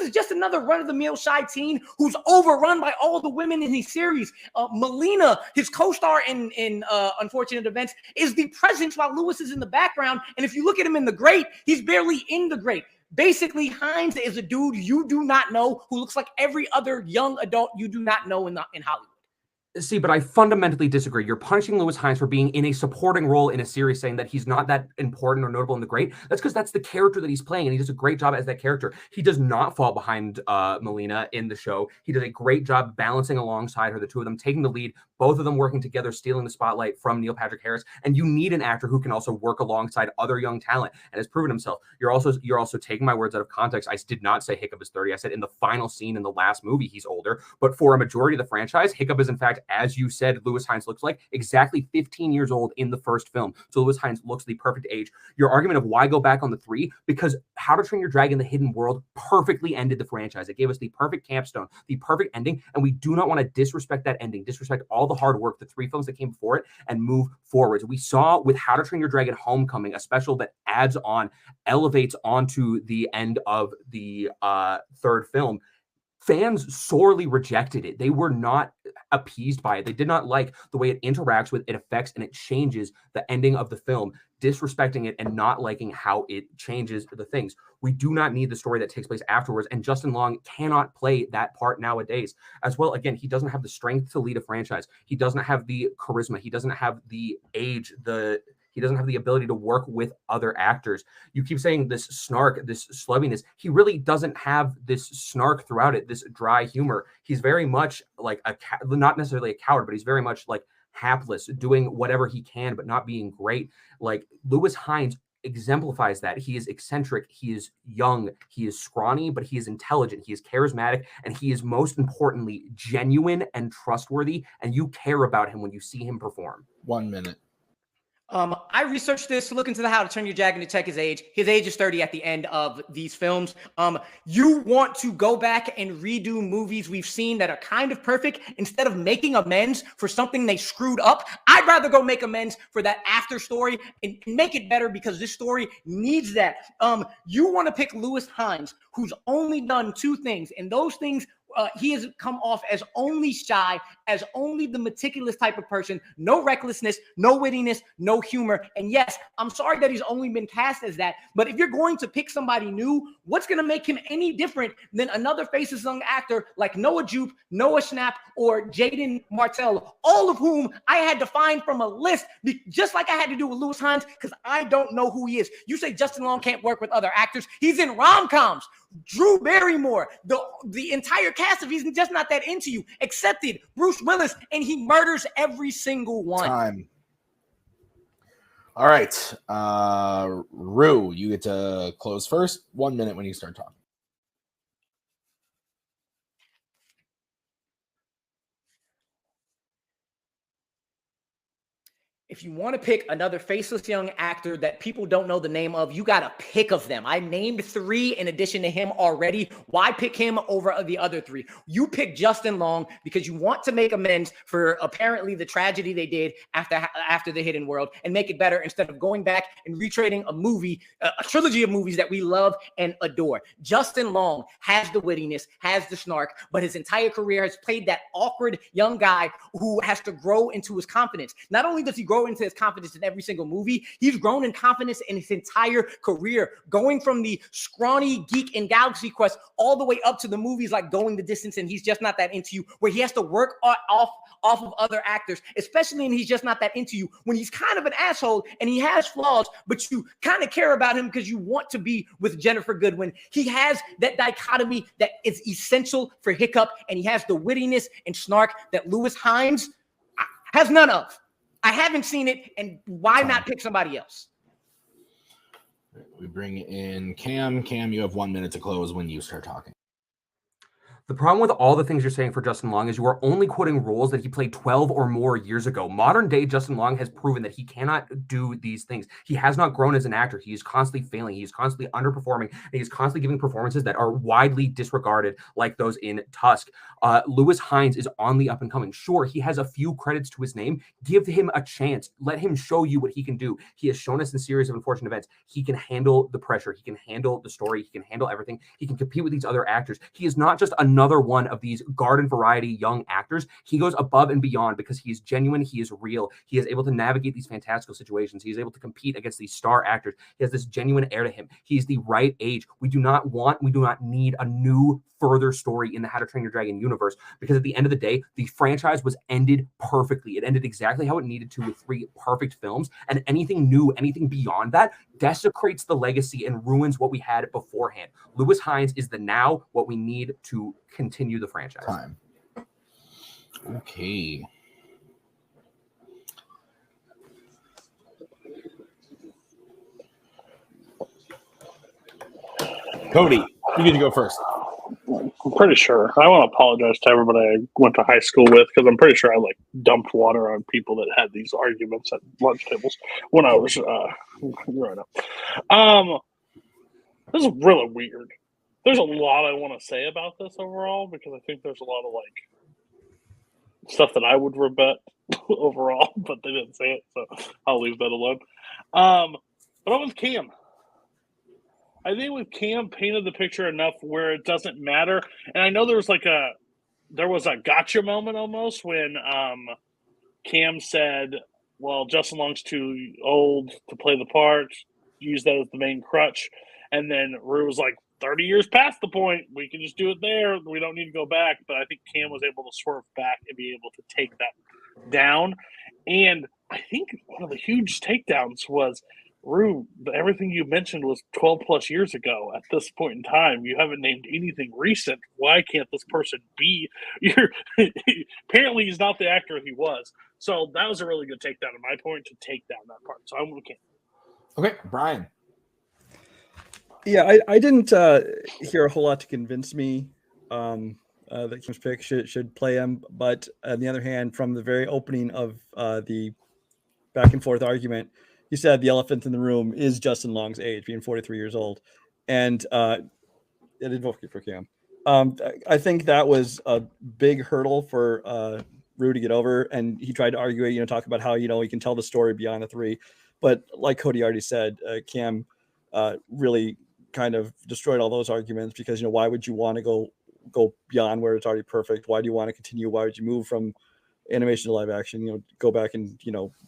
is just another run-of-the-mill shy teen who's overrun by all the women in his series. Melina, his co-star in Unfortunate Events, is the presence while Lewis is in the background. And if you look at him in The Great, he's barely in The Great. Basically, Hines is a dude you do not know who looks like every other young adult you do not know in Hollywood. See, but I fundamentally disagree. You're punishing Lewis Hines for being in a supporting role in a series, saying that he's not that important or notable in the great. That's because that's the character that he's playing, and he does a great job as that character. He does not fall behind Melina in the show. He does a great job balancing alongside her, the two of them taking the lead, both of them working together, stealing the spotlight from Neil Patrick Harris. And you need an actor who can also work alongside other young talent and has proven himself. You're also taking my words out of context. I did not say Hiccup is 30. I said in the final scene in the last movie he's older, but for a majority of the franchise, Hiccup is in fact, as you said, Lewis Hines looks like exactly 15 years old in the first film. So Lewis Hines looks the perfect age. Your argument of why go back on the 3, because How to Train Your Dragon: The Hidden World perfectly ended the franchise. It gave us the perfect capstone, the perfect ending, and we do not want to disrespect that ending, disrespect all the hard work, the 3 films that came before it, and move forwards. We saw with How to Train Your Dragon: Homecoming, a special that adds on, elevates onto the end of the 3rd film. Fans sorely rejected it. They were not appeased by it. They did not like the way it interacts with, it affects, and it changes the ending of the film, disrespecting it and not liking how it changes the things. We do not need the story that takes place afterwards, and Justin Long cannot play that part nowadays. As well, again, he doesn't have the strength to lead a franchise. He doesn't have the charisma. He doesn't have the age, he doesn't have the ability to work with other actors. You keep saying this snark, this slubbiness. He really doesn't have this snark throughout it, this dry humor. He's very much like not necessarily a coward, but he's very much like hapless, doing whatever he can, but not being great. Like Lewis Hines exemplifies that. He is eccentric, he is young, he is scrawny, but he is intelligent, he is charismatic, and he is most importantly genuine and trustworthy, and you care about him when you see him perform. 1 minute. I researched this, look into the How to Train Your Dragon to check his age. His age is 30 at the end of these films. You want to go back and redo movies we've seen that are kind of perfect instead of making amends for something they screwed up. I'd rather go make amends for that after story and make it better because this story needs that. You want to pick Lewis Hines, who's only done 2 things, and those things he has come off as only shy, as only the meticulous type of person, no recklessness, no wittiness, no humor. And yes, I'm sorry that he's only been cast as that, but if you're going to pick somebody new, what's going to make him any different than another faceless young actor like Noah Jupe, Noah Schnapp, or Jaden Martell, all of whom I had to find from a list, just like I had to do with Lewis Hines, because I don't know who he is. You say Justin Long can't work with other actors. He's in rom-coms. Drew Barrymore, the entire cast of He's Just Not That Into You, accepted Bruce Willis, and he murders every single one. Time. All right. Rue, you get to close first. 1 minute when you start talking. If you want to pick another faceless young actor that people don't know the name of, you got to pick of them. I named 3 in addition to him already. Why pick him over the other 3? You pick Justin Long because you want to make amends for apparently the tragedy they did after The Hidden World and make it better instead of going back and retreading a movie, a trilogy of movies that we love and adore. Justin Long has the wittiness, has the snark, but his entire career has played that awkward young guy who has to grow into his confidence. Not only does he grow into his confidence in every single movie, he's grown in confidence in his entire career, going from the scrawny geek in Galaxy Quest all the way up to the movies like Going the Distance and He's Just Not That Into You, where he has to work off of other actors, especially in He's Just Not That Into You, when he's kind of an asshole and he has flaws, but you kind of care about him because you want to be with Jennifer Goodwin. He has that dichotomy that is essential for Hiccup, and he has the wittiness and snark that Lewis Hines has none of. I haven't seen it, and why not pick somebody else? We bring in Cam. Cam, you have 1 minute to close when you start talking. The problem with all the things you're saying for Justin Long is you are only quoting roles that he played 12 or more years ago. Modern day Justin Long has proven that he cannot do these things. He has not grown as an actor. He is constantly failing. He is constantly underperforming. And he is constantly giving performances that are widely disregarded, like those in Tusk. Lewis Hines is on the up and coming. Sure, he has a few credits to his name. Give him a chance. Let him show you what he can do. He has shown us in Series of Unfortunate Events. He can handle the pressure. He can handle the story. He can handle everything. He can compete with these other actors. He is not just a another one of these garden variety young actors. He goes above and beyond because he is genuine. He is real. He is able to navigate these fantastical situations. He is able to compete against these star actors. He has this genuine air to him. He's the right age. We do not need a new further story in the How to Train Your Dragon universe, because at the end of the day, the franchise was ended perfectly. It ended exactly how it needed to with 3 perfect films, and anything new, anything beyond that desecrates the legacy and ruins what we had beforehand. Lewis Hines is the now, what we need to continue the franchise. Time. Okay. Cody, you get to go first. I'm pretty sure. I want to apologize to everybody I went to high school with, because I'm pretty sure I dumped water on people that had these arguments at lunch tables when I was growing up. This is really weird. There's a lot I want to say about this overall, because I think there's a lot of stuff that I would rebut overall, but they didn't say it, so I'll leave that alone. But I with Cam. I think with Cam painted the picture enough where it doesn't matter. And I know there was a gotcha moment almost when Cam said, well, Justin Long's too old to play the part, use that as the main crutch. And then Rue was like, 30 years past the point, we can just do it there. We don't need to go back. But I think Cam was able to swerve back and be able to take that down. And I think one of the huge takedowns was, Rue, everything you mentioned was 12 plus years ago. At this point in time, you haven't named anything recent. Why can't this person be? Apparently, he's not the actor he was. So that was a really good takedown, in my point, to take down that part. So I'm with Cam. Okay, Brian. Yeah, I didn't hear a whole lot to convince me that Cam's pick should play him. But on the other hand, from the very opening of the back and forth argument, you said the elephant in the room is Justin Long's age, being 43 years old. And I did vote for Cam. I think that was a big hurdle for Rue to get over. And he tried to argue it, talk about how, he can tell the story beyond the 3. But like Cody already said, Cam really kind of destroyed all those arguments, because, why would you want to go beyond where it's already perfect? Why do you want to continue? Why would you move from animation to live action, go back and,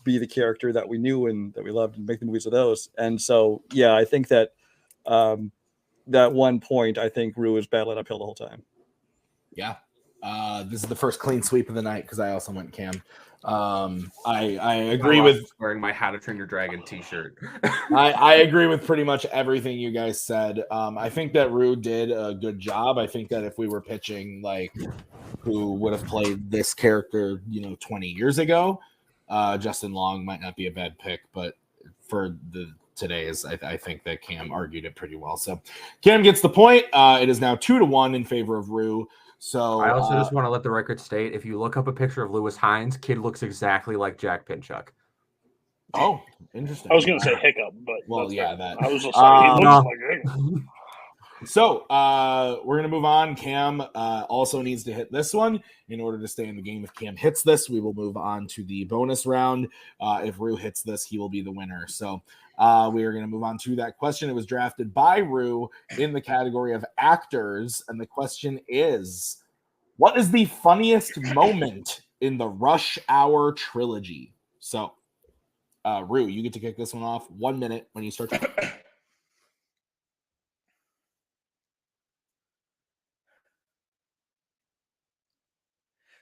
be the character that we knew and that we loved and make the movies of those. And so, yeah, I think that that one point, I think Rue was battling uphill the whole time. Yeah. This is the first clean sweep of the night, because I also went Cam. I agree with wearing my How to Train Your Dragon t-shirt. I agree with pretty much everything you guys said. I think that Rue did a good job. I think that if we were pitching who would have played this character, 20 years ago, Justin Long might not be a bad pick, but for today's, I think that Cam argued it pretty well. So Cam gets the point. It is now 2-1 in favor of Rue. So I also just want to let the record state, if you look up a picture of Lewis Hines, kid looks exactly like Jack Pinchuk. Oh, interesting. I was going to say Hiccup, but well, yeah, that. I was just like, he looks like Hiccup. So we're going to move on. Cam also needs to hit this one in order to stay in the game. If Cam hits this, we will move on to the bonus round. If Rue hits this, he will be the winner. So we are going to move on to that question. It was drafted by Rue in the category of actors. And the question is, what is the funniest moment in the Rush Hour trilogy? So, Rue, you get to kick this one off. 1 minute when you start.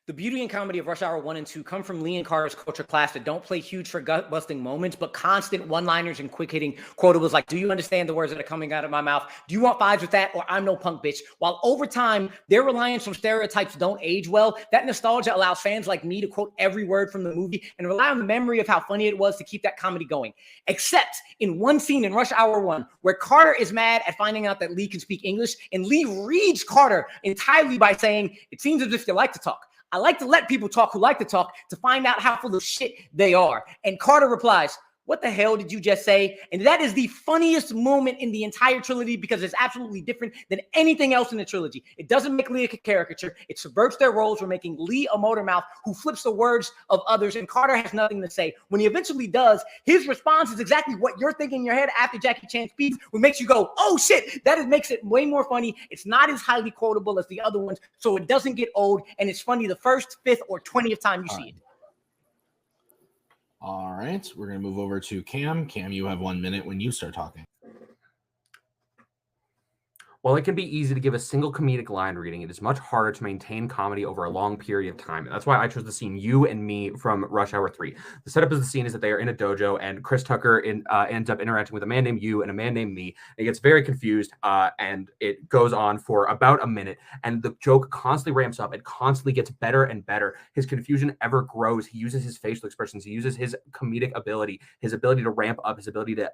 The beauty and comedy of Rush Hour 1 and 2 come from Lee and Carter's culture class that don't play huge for gut-busting moments, but constant one-liners and quick-hitting quotables like, do you understand the words that are coming out of my mouth? Do you want fives with that? Or I'm no punk bitch. While over time, their reliance on stereotypes don't age well, that nostalgia allows fans like me to quote every word from the movie and rely on the memory of how funny it was to keep that comedy going. Except in one scene in Rush Hour 1, where Carter is mad at finding out that Lee can speak English, and Lee reads Carter entirely by saying, it seems as if you like to talk. I like to let people talk who like to talk to find out how full of shit they are. And Carter replies, what the hell did you just say? And that is the funniest moment in the entire trilogy because it's absolutely different than anything else in the trilogy. It doesn't make Lee a caricature. It subverts their roles. We're making Lee a motor mouth who flips the words of others, and Carter has nothing to say. When he eventually does, his response is exactly what you're thinking in your head after Jackie Chan speaks, what makes you go, oh shit, makes it way more funny. It's not as highly quotable as the other ones, so it doesn't get old, and it's funny the first, 5th, or 20th time you see it. All right, we're going to move over to Cam. Cam, you have 1 minute when you start talking. While it can be easy to give a single comedic line reading, it is much harder to maintain comedy over a long period of time. And that's why I chose the scene You and Me from Rush Hour 3. The setup of the scene is that they are in a dojo, and Chris Tucker ends up interacting with a man named You and a man named Me. He gets very confused, and it goes on for about a minute. And the joke constantly ramps up. It constantly gets better and better. His confusion ever grows. He uses his facial expressions. He uses his comedic ability, his ability to ramp up, his ability to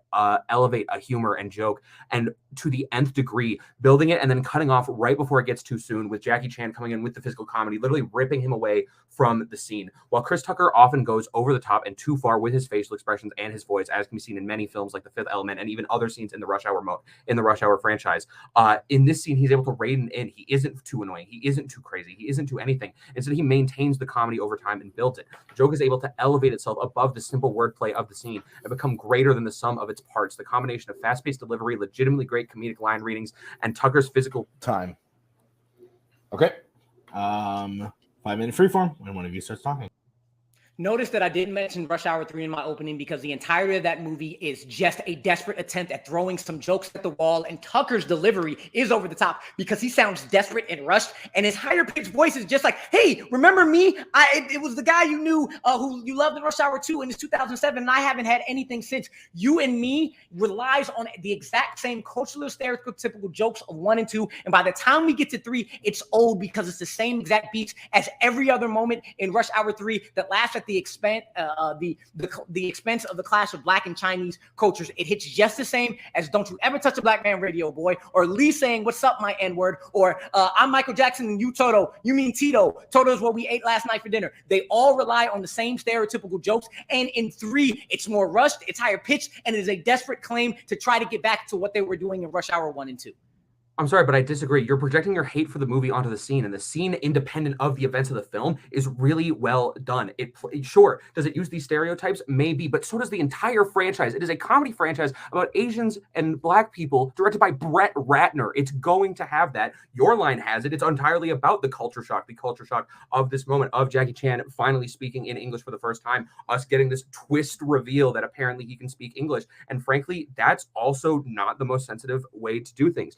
elevate a humor and joke, and to the nth degree, building it and then cutting off right before it gets too soon, with Jackie Chan coming in with the physical comedy, literally ripping him away from the scene. While Chris Tucker often goes over the top and too far with his facial expressions and his voice, as can be seen in many films like The Fifth Element and even other scenes in the Rush Hour franchise, in this scene, he's able to rein in. He isn't too annoying. He isn't too crazy. He isn't too anything. Instead, he maintains the comedy over time and builds it. The joke is able to elevate itself above the simple wordplay of the scene and become greater than the sum of its parts. The combination of fast-paced delivery, legitimately great comedic line readings, and Tucker's physical time. Okay. 5-minute freeform when one of you starts talking. Notice that I didn't mention Rush Hour 3 in my opening because the entirety of that movie is just a desperate attempt at throwing some jokes at the wall, and Tucker's delivery is over the top because he sounds desperate and rushed, and his higher pitched voice is just like, hey, remember me? It was the guy you knew who you loved in Rush Hour 2 and it's 2007, and I haven't had anything since. You and Me relies on the exact same cultural stereotypical jokes of 1 and 2, and by the time we get to 3, it's old because it's the same exact beats as every other moment in Rush Hour 3 that lasts at the expense of the clash of Black and Chinese cultures. It hits just the same as Don't You Ever Touch a Black Man, Radio Boy, or Lee saying what's up my N-word, or I'm Michael Jackson and you Toto, you mean Tito, Toto's what we ate last night for dinner. They all rely on the same stereotypical jokes, and in 3 it's more rushed, it's higher pitched, and it is a desperate claim to try to get back to what they were doing in Rush Hour 1 and 2. I'm sorry, but I disagree. You're projecting your hate for the movie onto the scene, and the scene, independent of the events of the film, is really well done. Sure, does it use these stereotypes? Maybe, but so does the entire franchise. It is a comedy franchise about Asians and Black people, directed by Brett Ratner. It's going to have that. Your line has it. It's entirely about the culture shock of this moment of Jackie Chan finally speaking in English for the first time, us getting this twist reveal that apparently he can speak English. And frankly, that's also not the most sensitive way to do things.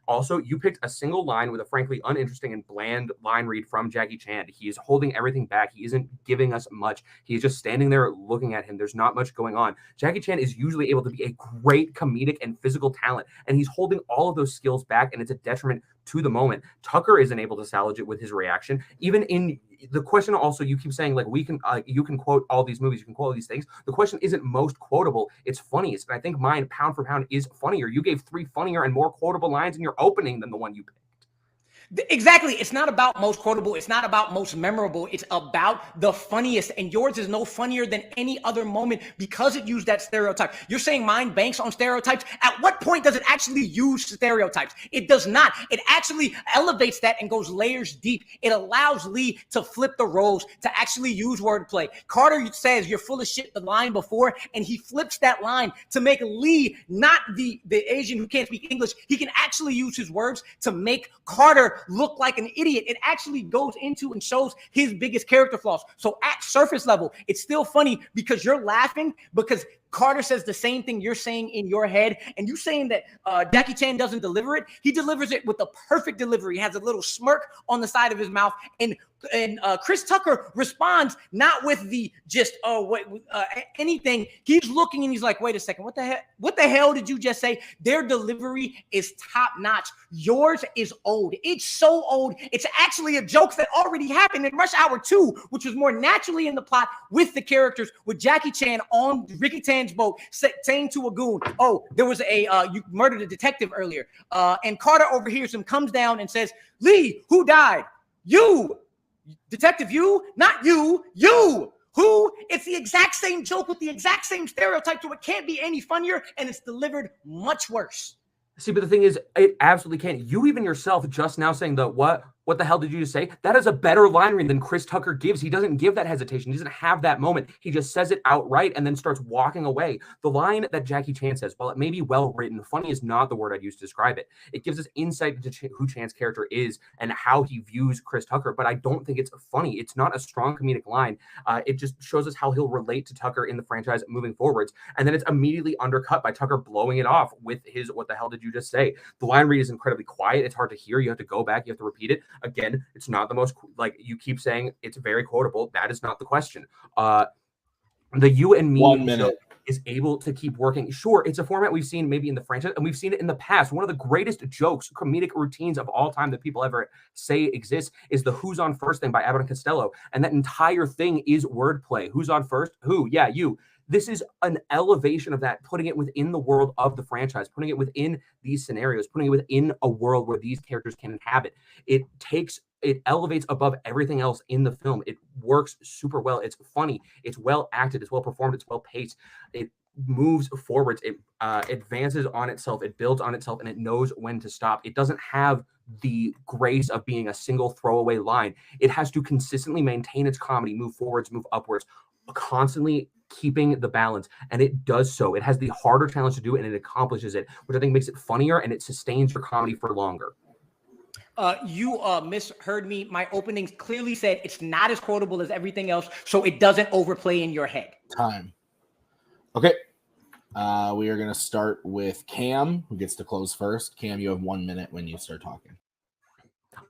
Also, you picked a single line with a frankly uninteresting and bland line read from Jackie Chan. He is holding everything back. He isn't giving us much. He's just standing there looking at him. There's not much going on. Jackie Chan is usually able to be a great comedic and physical talent, and he's holding all of those skills back, and it's a detriment to the moment. Tucker isn't able to salvage it with his reaction. Even in the question, also, you keep saying like you can quote all these movies, you can quote all these things. The question isn't most quotable, it's funniest. And I think mine, pound for pound, is funnier. You gave 3 funnier and more quotable lines in your opening than the one you picked. Exactly. It's not about most quotable. It's not about most memorable. It's about the funniest. And yours is no funnier than any other moment because it used that stereotype. You're saying mine banks on stereotypes. At what point does it actually use stereotypes? It does not. It actually elevates that and goes layers deep. It allows Lee to flip the roles, to actually use wordplay. Carter says you're full of shit the line before, and he flips that line to make Lee not the Asian who can't speak English. He can actually use his words to make Carter look like an idiot. It actually goes into and shows his biggest character flaws. So at surface level, it's still funny because you're laughing because Carter says the same thing you're saying in your head, and you saying that Jackie Chan doesn't deliver it. He delivers it with the perfect delivery. He has a little smirk on the side of his mouth, and Chris Tucker responds not with the just anything. He's looking and he's like, wait a second, what the hell did you just say? Their delivery is top notch. Yours is old. It's so old. It's actually a joke that already happened in Rush Hour 2, which was more naturally in the plot with the characters, with Jackie Chan on Ricky Tan's boat saying to a goon, oh, there was you murdered a detective earlier. And Carter overhears him, comes down and says, Lee, who died? You. Detective, you? Not you. You. Who? It's the exact same joke with the exact same stereotype, so it can't be any funnier, and it's delivered much worse. See, but the thing is, it absolutely can. You even yourself just now saying what the hell did you just say? That is a better line read than Chris Tucker gives. He doesn't give that hesitation. He doesn't have that moment. He just says it outright and then starts walking away. The line that Jackie Chan says, while it may be well written, funny is not the word I'd use to describe it. It gives us insight into who Chan's character is and how he views Chris Tucker, but I don't think it's funny. It's not a strong comedic line. It just shows us how he'll relate to Tucker in the franchise moving forwards. And then it's immediately undercut by Tucker blowing it off with his, what the hell did you just say? The line read is incredibly quiet. It's hard to hear. You have to go back. You have to repeat it. Again, it's not the most, like you keep saying, it's very quotable. That is not the question. The You and Me 1 minute is able to keep working. Sure, it's a format we've seen maybe in the franchise, and we've seen it in the past. One of the greatest jokes, comedic routines of all time that people ever say exists is the Who's on First thing by Abbott and Costello. And that entire thing is wordplay. Who's on first? Who? Yeah, you. This is an elevation of that, putting it within the world of the franchise, putting it within these scenarios, putting it within a world where these characters can inhabit. It elevates above everything else in the film. It works super well. It's funny. It's well acted. It's well performed. It's well paced. It moves forwards. It advances on itself. It builds on itself, and it knows when to stop. It doesn't have the grace of being a single throwaway line. It has to consistently maintain its comedy, move forwards, move upwards, constantly keeping the balance, and it does so. It has the harder challenge to do it, and it accomplishes it, which I think makes it funnier, and it sustains your comedy for longer. You misheard me. My opening clearly said it's not as quotable as everything else, so it doesn't overplay in your head. Time. Okay. We are going to start with Cam, who gets to close first. Cam, you have 1 minute when you start talking.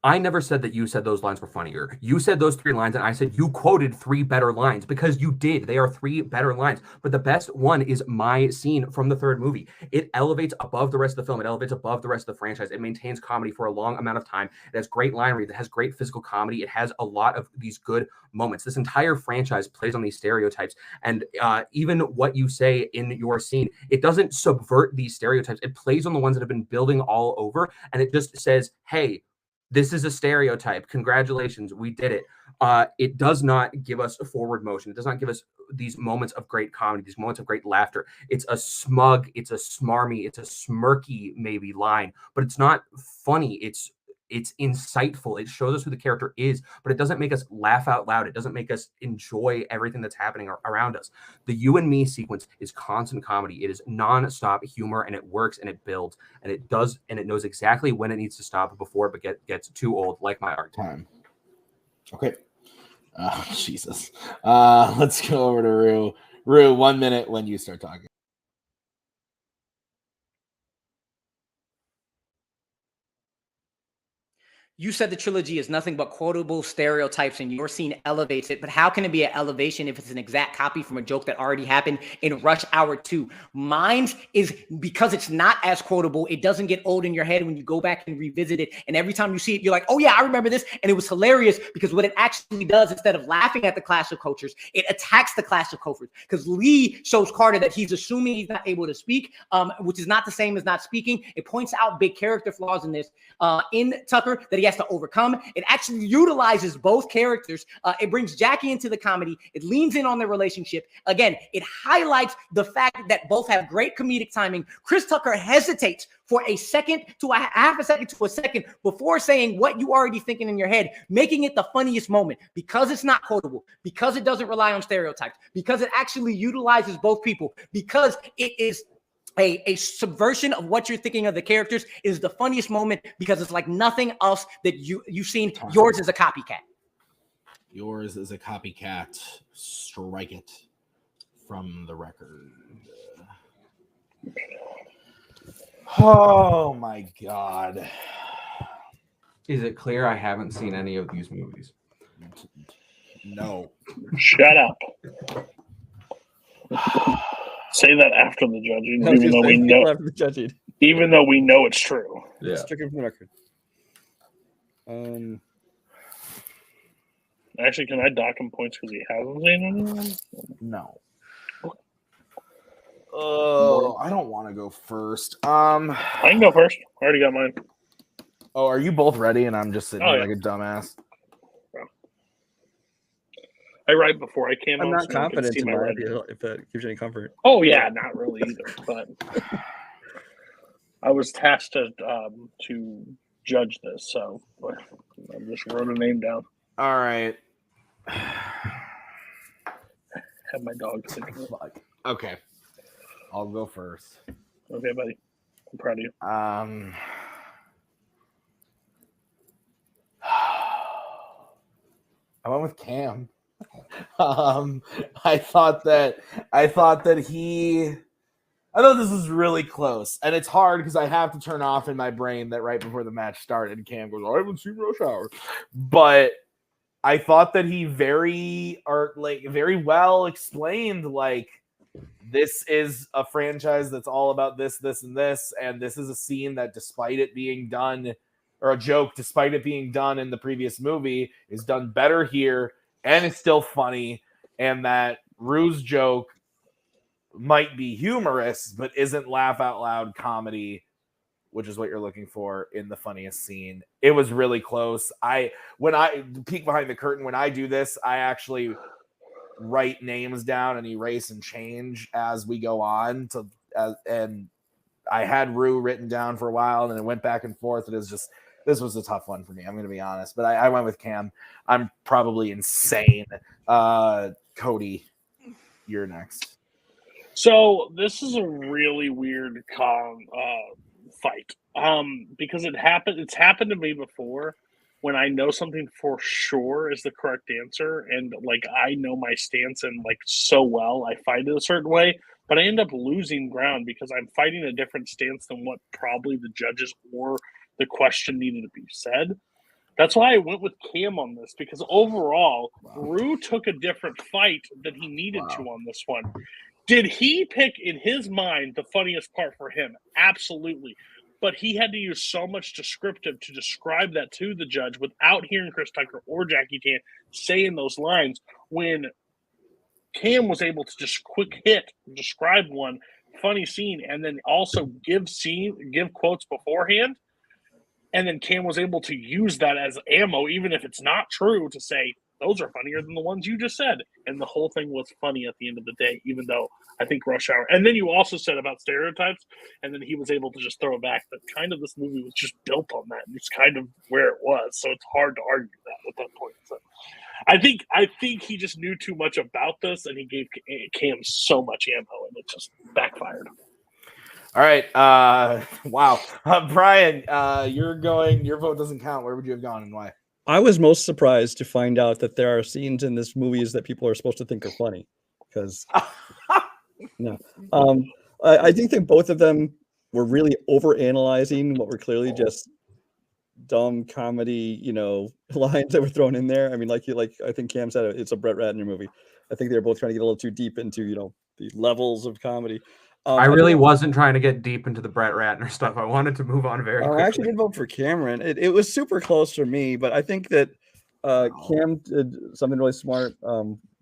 I never said that you said those lines were funnier. You said those 3 lines, and I said you quoted 3 better lines because you did. They are 3 better lines. But the best one is my scene from the 3rd movie. It elevates above the rest of the film. It elevates above the rest of the franchise. It maintains comedy for a long amount of time. It has great line read. It has great physical comedy. It has a lot of these good moments. This entire franchise plays on these stereotypes. And even what you say in your scene, it doesn't subvert these stereotypes. It plays on the ones that have been building all over. And it just says, hey, this is a stereotype. Congratulations, we did it. It does not give us a forward motion. It does not give us these moments of great comedy, these moments of great laughter. It's a smug, it's a smarmy, it's a smirky maybe line, but it's not funny. It's insightful. It shows us who the character is, but it doesn't make us laugh out loud. It doesn't make us enjoy everything that's happening around us. The You and Me sequence is constant comedy. It is non-stop humor, and it works, and it builds, and it does, and it knows exactly when it needs to stop before it gets too old, like my art. Time. Okay. Jesus. Let's go over to Rue. Rue, 1 minute when you start talking. You said the trilogy is nothing but quotable stereotypes and your scene elevates it, but how can it be an elevation if it's an exact copy from a joke that already happened in Rush Hour 2? Mine's is because it's not as quotable, it doesn't get old in your head when you go back and revisit it, and every time you see it, you're like, oh yeah, I remember this, and it was hilarious because what it actually does, instead of laughing at the clash of cultures, it attacks the clash of cultures, because Lee shows Carter that he's assuming he's not able to speak, which is not the same as not speaking. It points out big character flaws in this, in Tucker, that he has to overcome. It actually utilizes both characters. It brings Jackie into the comedy. It leans in on their relationship. Again, it highlights the fact that both have great comedic timing. Chris Tucker hesitates for a second to a half a second to a second before saying what you already thinking in your head, making it the funniest moment because it's not quotable, because it doesn't rely on stereotypes, because it actually utilizes both people, because it is a subversion of what you're thinking of the characters. Is the funniest moment because it's like nothing else that you've seen. Yours is a copycat. Yours is a copycat. Strike it from the record. Oh my God. Is it clear I haven't seen any of these movies? No. Shut up. Say that after the judging, even though we know after the judging. Even though we know it's true. Yeah. Stricken from the record. Actually, can I dock him points because he hasn't seen anyone? No. Oh, I don't want to go first. I can go first. I already got mine. Oh, are you both ready? And I'm just sitting here yeah. like a dumbass. I write before I came I'm on, not so no one can confident see in my mine writing. if that gives you any comfort. Oh yeah, not really either. But I was tasked to judge this, so I just wrote a name down. All right. Had my dog thinking it. Fuck. Okay. I'll go first. Okay, buddy. I'm proud of you. I went with Cam. I thought that he. I thought this was really close, and it's hard because I have to turn off in my brain that right before the match started, Cam goes, "I haven't seen Rush Hour," but I thought that he very well explained like this is a franchise that's all about this, this, and this, and this is a scene that, despite it being done, or a joke, despite it being done in the previous movie, is done better here, and it's still funny, and that Rue's joke might be humorous, but isn't laugh out loud comedy, which is what you're looking for in the funniest scene. It was really close. When I peek behind the curtain, when I do this, I actually write names down and erase and change as we go on and I had Rue written down for a while and it went back and forth. This was a tough one for me. I'm going to be honest, but I went with Cam. I'm probably insane. Cody, you're next. So this is a really weird fight because it's happened to me before when I know something for sure is the correct answer, and like I know my stance and like so well, I fight it a certain way, but I end up losing ground because I'm fighting a different stance than what probably the judges or the question needed to be said. That's why I went with Cam on this, because overall, Rue took a different fight than he needed to on this one. Did he pick, in his mind, the funniest part for him? Absolutely. But he had to use so much descriptive to describe that to the judge without hearing Chris Tucker or Jackie Chan saying those lines, when Cam was able to just quick hit, describe one funny scene, and then also give quotes beforehand. And then Cam was able to use that as ammo, even if it's not true, to say, those are funnier than the ones you just said. And the whole thing was funny at the end of the day, even though I think Rush Hour. And then you also said about stereotypes, and then he was able to just throw it back. But kind of this movie was just built on that. And it's kind of where it was. So it's hard to argue that at that point. So I think he just knew too much about this, and he gave Cam so much ammo, and it just backfired. All right. Wow. Brian, your vote doesn't count. Where would you have gone and why? I was most surprised to find out that there are scenes in this movies that people are supposed to think are funny. Because no. I do think both of them were really overanalyzing what were clearly just dumb comedy, lines that were thrown in there. I mean, like I think Cam said, it's a Brett Ratner movie. I think they were both trying to get a little too deep into, the levels of comedy. I really wasn't trying to get deep into the Brett Ratner stuff. I wanted to move on very quickly. I actually did vote for Cameron. It was super close for me, but I think that Cam did something really smart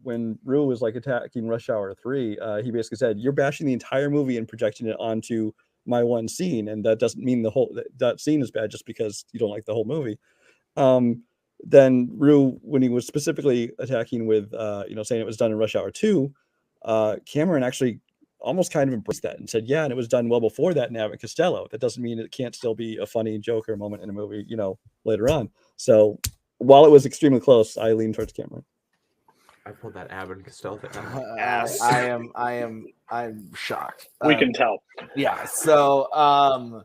when Rue was like attacking Rush Hour 3. He basically said, "You're bashing the entire movie and projecting it onto my one scene, and that doesn't mean that scene is bad just because you don't like the whole movie." Then Rue, when he was specifically attacking with saying it was done in Rush Hour 2, Cameron actually almost kind of embraced that and said, yeah, and it was done well before that in Abbott Costello. That doesn't mean it can't still be a funny joke or moment in a movie, later on. So while it was extremely close, I lean towards Cameron. I pulled that Abbott and Costello thing. Yes. I'm shocked. We can tell. Yeah. So a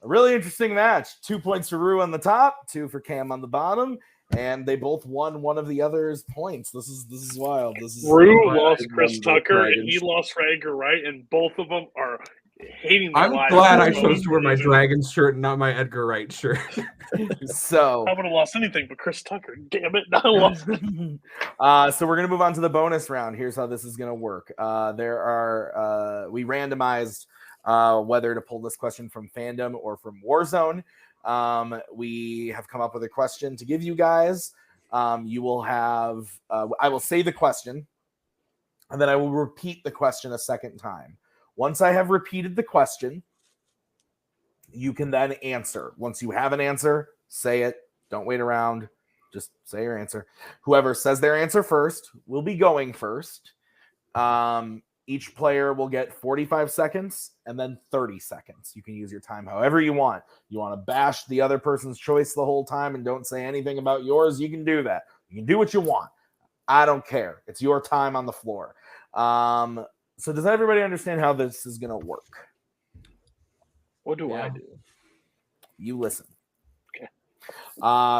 really interesting match. 2 points for Rue on the top, 2 for Cam on the bottom. And they both won one of the other's points. This is wild. Rue lost Chris Tucker, and he lost Edgar Wright, and both of them are hating their lives. I'm glad I chose to wear my Dragons shirt and not my Edgar Wright shirt. So I would have lost anything but Chris Tucker. Damn it, I lost it. So we're gonna move on to the bonus round. Here's how this is gonna work. We randomized whether to pull this question from Fandom or from Warzone. We have come up with a question to give you guys. You will have, I will say the question, and then I will repeat the question a second time. Once I have repeated the question, you can then answer. Once you have an answer, say it. Don't wait around. Just say your answer. Whoever says their answer first will be going first. Each player will get 45 seconds and then 30 seconds. You can use your time however you want. You want to bash the other person's choice the whole time and don't say anything about yours, you can do that. You can do what you want. I don't care. It's your time on the floor. So does everybody understand how this is going to work? What do I do? You listen. Okay.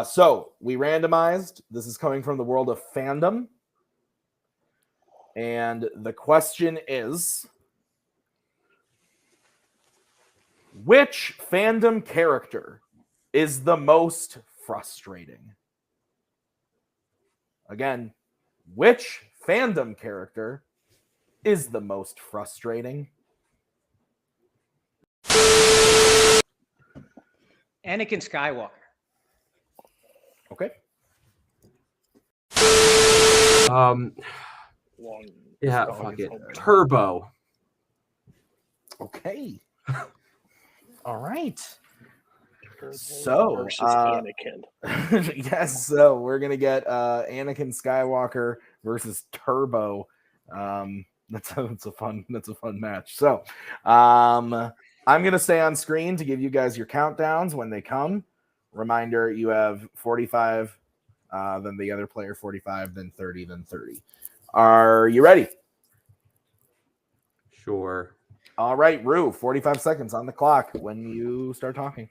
So we randomized. This is coming from the world of Fandom. And the question is, which Fandom character is the most frustrating? Again, which Fandom character is the most frustrating? Anakin Skywalker. Okay. Yeah, fuck it. Turbo. Okay. All right. So versus Anakin. Yes, so we're gonna get Anakin Skywalker versus Turbo. That's a fun match. So I'm gonna stay on screen to give you guys your countdowns when they come. Reminder, you have 45, then the other player 45, then 30, then 30. Are you ready? Sure. All right, Rue, 45 seconds on the clock when you start talking.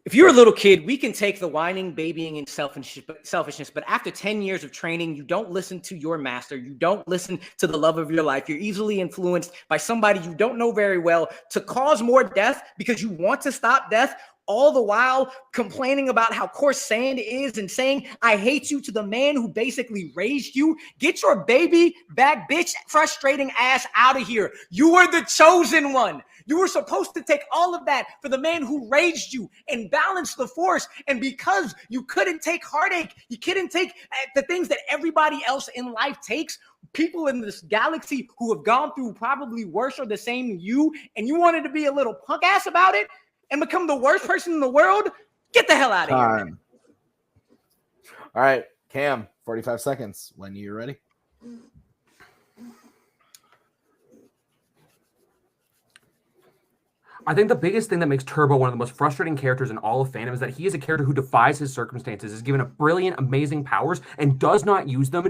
If you're a little kid, we can take the whining, babying, and selfishness, but after 10 years of training, you don't listen to your master. You don't listen to the love of your life. You're easily influenced by somebody you don't know very well to cause more death because you want to stop death, all the while complaining about how coarse sand is and saying, I hate you to the man who basically raised you. Get your baby back, bitch, frustrating ass out of here. You were the chosen one. You were supposed to take all of that for the man who raised you and balance the force. And because you couldn't take heartache, you couldn't take the things that everybody else in life takes, people in this galaxy who have gone through probably worse or the same than you, and you wanted to be a little punk ass about it and become the worst person in the world, get the hell out of here. Man. All right, Cam, 45 seconds when you're ready. I think the biggest thing that makes Turbo one of the most frustrating characters in all of fandom is that he is a character who defies his circumstances, is given a brilliant, amazing powers, and does not use them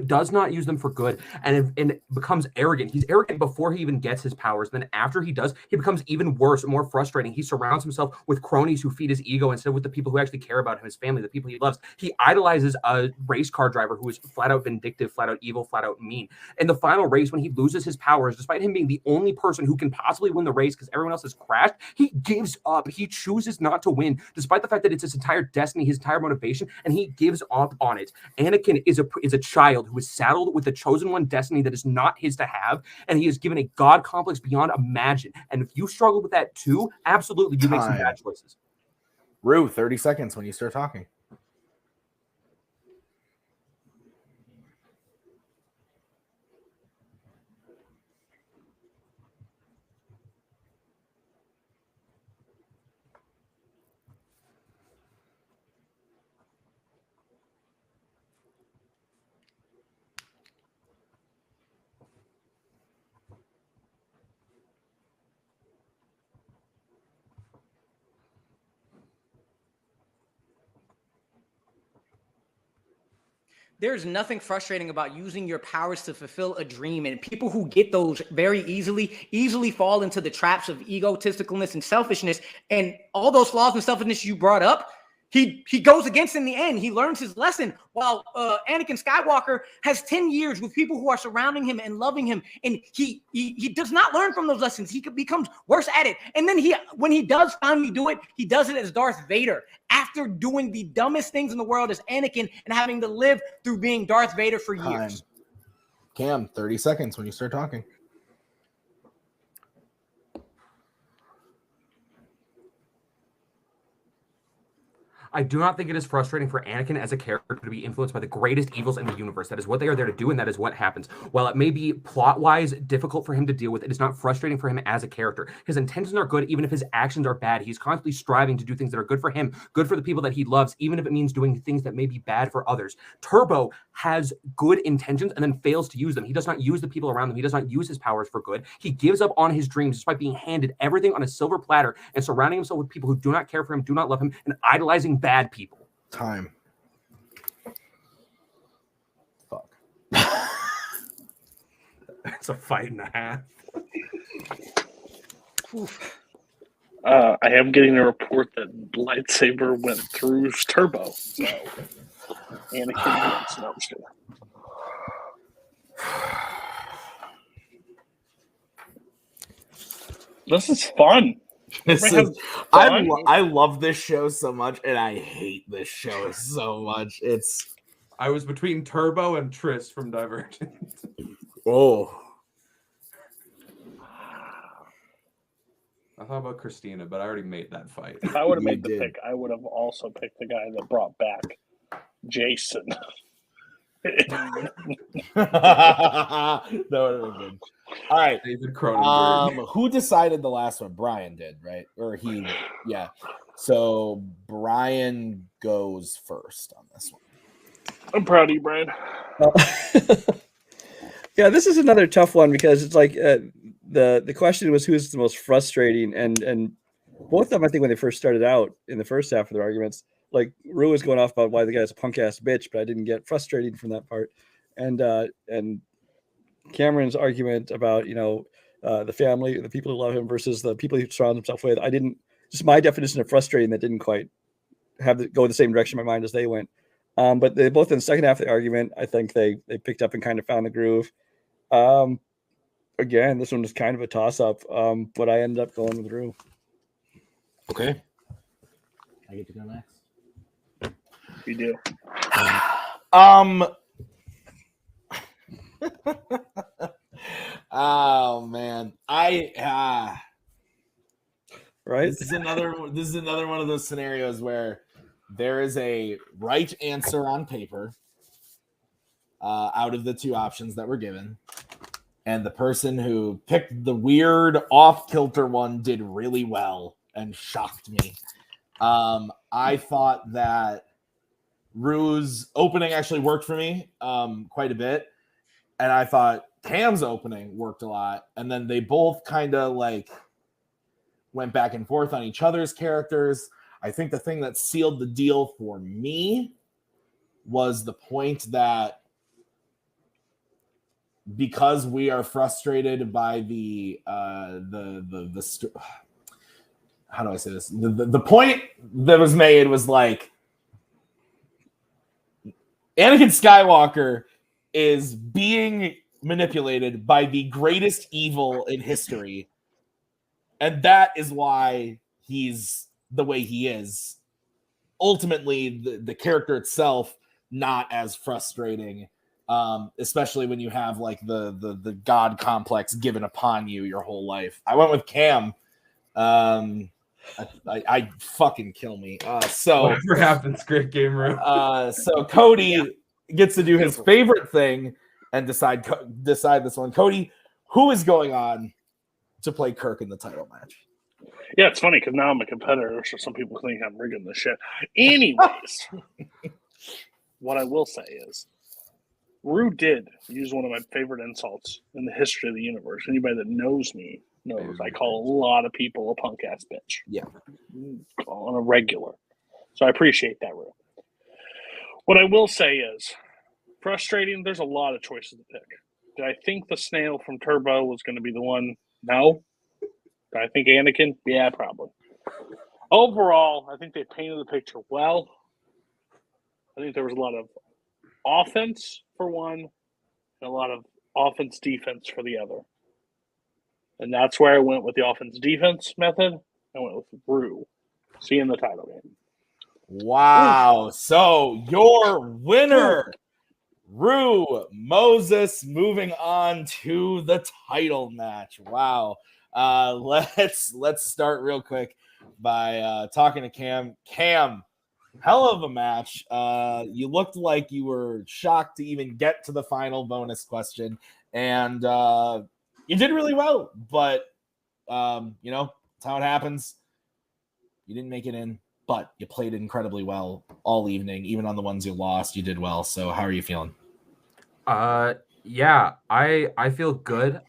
for good, and becomes arrogant. He's arrogant before he even gets his powers. Then after he does, he becomes even worse and more frustrating. He surrounds himself with cronies who feed his ego instead of with the people who actually care about him, his family, the people he loves. He idolizes a race car driver who is flat out vindictive, flat out evil, flat out mean. In the final race, when he loses his powers, despite him being the only person who can possibly win the race because everyone else has crashed, he gives up. He chooses not to win, despite the fact that it's his entire destiny, his entire motivation, and he gives up on it. Anakin is a child who is saddled with a chosen one destiny that is not his to have, and he is given a god complex beyond imagine. And if you struggle with that too, absolutely, you make some bad choices. Rue, 30 seconds when you start talking. There's nothing frustrating about using your powers to fulfill a dream, and people who get those very easily fall into the traps of egotisticalness and selfishness, and all those flaws and selfishness you brought up. He goes against in the end. He learns his lesson, while Anakin Skywalker has 10 years with people who are surrounding him and loving him, and he does not learn from those lessons. He becomes worse at it. And then when he does finally do it, he does it as Darth Vader after doing the dumbest things in the world as Anakin and having to live through being Darth Vader for years. Cam, 30 seconds when you start talking. I do not think it is frustrating for Anakin as a character to be influenced by the greatest evils in the universe. That is what they are there to do, and that is what happens. While it may be plot-wise difficult for him to deal with, it is not frustrating for him as a character. His intentions are good, even if his actions are bad. He's constantly striving to do things that are good for him, good for the people that he loves, even if it means doing things that may be bad for others. Turbo has good intentions and then fails to use them. He does not use the people around him. He does not use his powers for good. He gives up on his dreams despite being handed everything on a silver platter and surrounding himself with people who do not care for him, do not love him, and idolizing bad people. Time. Fuck. It's a fight and a half. I am getting a report that lightsaber went through Turbo. So Anakin wins. No, I'm just kidding. This is fun. I love this show so much, and I hate this show so much. I was between Turbo and Triss from Divergent. Oh. I thought about Christina, but I already made that fight. If I would have made the pick, I would have also picked the guy that brought back Jason. That would have been good. All right. David Cronenberg. Who decided the last one? Brian did, right? Or he, yeah. So Brian goes first on this one. I'm proud of you, Brian. Yeah, this is another tough one because it's like the question was who's the most frustrating, and both of them, I think, when they first started out in the first half of their arguments, like Rue was going off about why the guy's a punk ass bitch, but I didn't get frustrating from that part, and Cameron's argument about the family, the people who love him versus the people he surrounds himself with. I didn't, just my definition of frustrating that didn't quite go in the same direction in my mind as they went. But they both in the second half of the argument, I think they picked up and kind of found the groove. Again, this one was kind of a toss up, but I ended up going with Rue. Okay. I get to go next. You do. Oh man, right. This is another one of those scenarios where there is a right answer on paper out of the two options that were given, and the person who picked the weird off-kilter one did really well and shocked me. I thought that Rue's opening actually worked for me quite a bit, and I thought Cam's opening worked a lot, and then they both kind of like went back and forth on each other's characters. I think the thing that sealed the deal for me was the point that because we are frustrated by the how do I say this? The point that was made was like Anakin Skywalker is being manipulated by the greatest evil in history, and that is why he's the way he is. Ultimately, the character itself not as frustrating, especially when you have like the god complex given upon you your whole life. I went with Cam. I fucking kill me. So whatever happens, great game room. So Cody gets to do his favorite thing and decide this one. Cody, who is going on to play Kirk in the title match? Yeah, it's funny because now I'm a competitor, so some people think I'm rigging this shit. Anyways, what I will say is, Rue did use one of my favorite insults in the history of the universe. Anybody that knows me knows I call a lot of people a punk ass bitch. Yeah, on a regular. So I appreciate that, Rue. What I will say is, frustrating. There's a lot of choices to pick. Did I think the snail from Turbo was going to be the one? No. Did I think Anakin? Yeah, probably. Overall, I think they painted the picture well. I think there was a lot of offense for one, and a lot of offense-defense for the other. And that's where I went with the offense-defense method. I went with Rue. See you in the title game. Wow. So your winner, Rue Moses, moving on to the title match. Wow. Let's start real quick by talking to Cam. Cam, hell of a match. You looked like you were shocked to even get to the final bonus question, and you did really well. But you know, that's how it happens. You didn't make it in, but you played incredibly well all evening. Even on the ones you lost, you did well. So how are you feeling? Yeah, I feel good.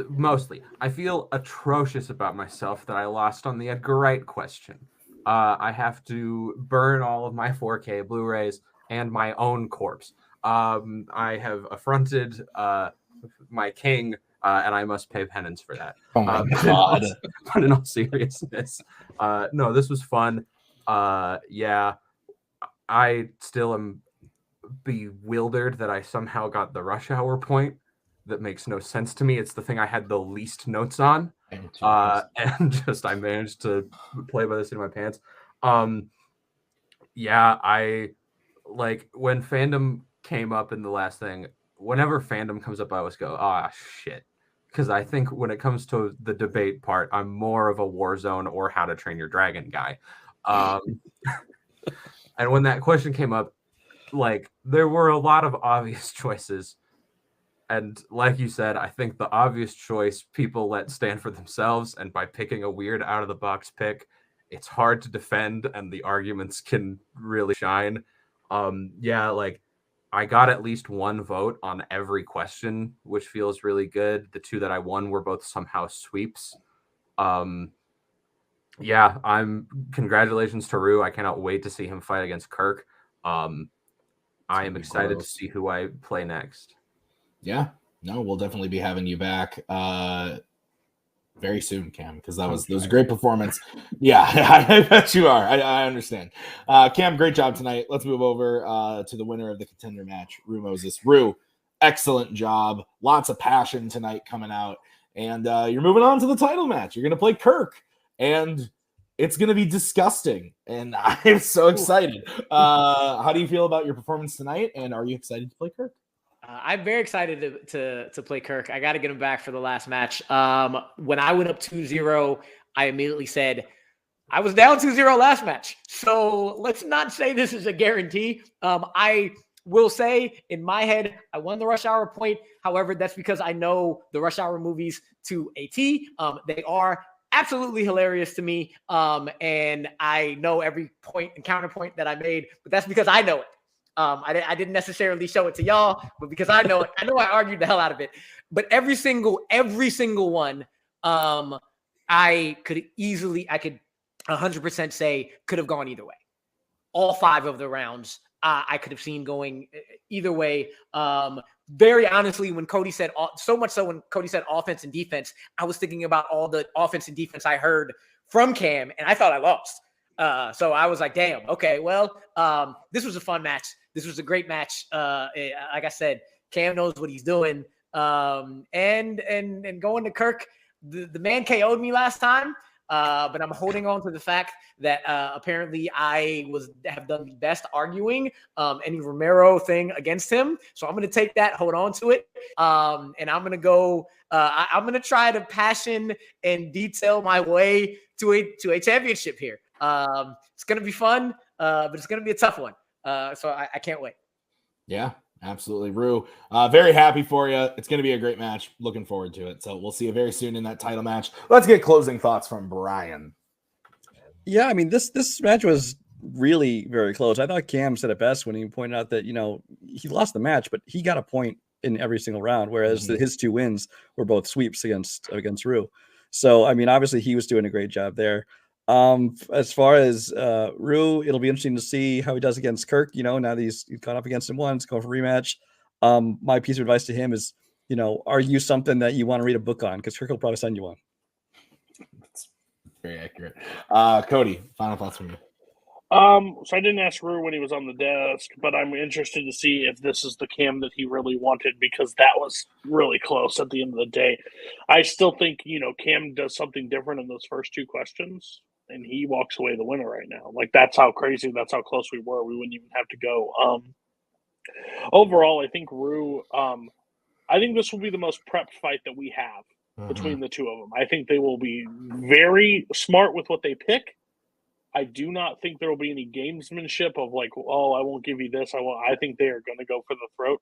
Mostly. I feel atrocious about myself that I lost on the Edgar Wright question. I have to burn all of my 4K Blu-rays and my own corpse. I have affronted my king, and I must pay penance for that. Oh my god! But in all seriousness, no, this was fun. Yeah, I still am bewildered that I somehow got the rush hour point. That makes no sense to me. It's the thing I had the least notes on, and just I managed to play by the seat of my pants. Yeah, I like when Fandom came up in the last thing. Whenever Fandom comes up, I always go, "Ah, shit," because I think when it comes to the debate part, I'm more of a Warzone or How to Train Your Dragon guy. And when that question came up, like there were a lot of obvious choices, and like you said, I think the obvious choice people let stand for themselves, and by picking a weird out of the box pick, it's hard to defend and the arguments can really shine. Yeah, like I got at least one vote on every question, which feels really good. The two that I won were both somehow sweeps. Yeah, congratulations to Rue. I cannot wait to see him fight against Kirk. I am excited to see who I play next. Yeah, no, we'll definitely be having you back very soon, Cam, because that was a great performance. Yeah, I bet you are. I understand. Cam, great job tonight. Let's move over to the winner of the contender match, Rue Moses. Rue, excellent job. Lots of passion tonight coming out. And you're moving on to the title match. You're going to play Kirk. And it's going to be disgusting. And I'm so excited. How do you feel about your performance tonight? And are you excited to play Kirk? I'm very excited to play Kirk. I got to get him back for the last match. When I went up 2-0, I immediately said, I was down 2-0 last match. So let's not say this is a guarantee. I will say in my head, I won the Rush Hour point. However, that's because I know the Rush Hour movies to a T. They are absolutely hilarious to me. And I know every point and counterpoint that I made, but that's because I know it. I didn't necessarily show it to y'all, but because I know it, I know I argued the hell out of it. But every single one, I could 100% say could have gone either way. All 5 of the rounds, I could have seen going either way. Very honestly, when Cody said so much so when Cody said offense and defense, I was thinking about all the offense and defense I heard from Cam, and I thought I lost. So I was like, damn, okay, well, this was a fun match. This was a great match. Like I said, Cam knows what he's doing. And going to Kirk, the man KO'd me last time. But I'm holding on to the fact that apparently I have done the best arguing any Romero thing against him. So I'm going to take that, hold on to it. And I'm going to go, I'm going to try to passion and detail my way to a championship here. It's going to be fun, but it's going to be a tough one. So I can't wait. Yeah, absolutely. Rue, very happy for you. It's going to be a great match. Looking forward to it. So we'll see you very soon in that title match. Let's get closing thoughts from Brian. Yeah, I mean, this match was really very close. I thought Cam said it best when he pointed out that, he lost the match, but he got a point in every single round, whereas his 2 wins were both sweeps against Rue. So, I mean, obviously he was doing a great job there. As far as Rue, it'll be interesting to see how he does against Kirk. Now that he's gone up against him once, going for rematch. My piece of advice to him is, argue something that you want to read a book on, because Kirk will probably send you one. That's very accurate. Cody, final thoughts from you. So I didn't ask Rue when he was on the desk, but I'm interested to see if this is the Cam that he really wanted, because that was really close at the end of the day. I still think, Cam does something different in those first 2 questions, and he walks away the winner right now. Like, that's how close we were. We wouldn't even have to go. Overall, I think Rue, I think this will be the most prepped fight that we have between the 2 of them. I think they will be very smart with what they pick. I do not think there will be any gamesmanship of like, oh, I won't give you this. I think they are going to go for the throat.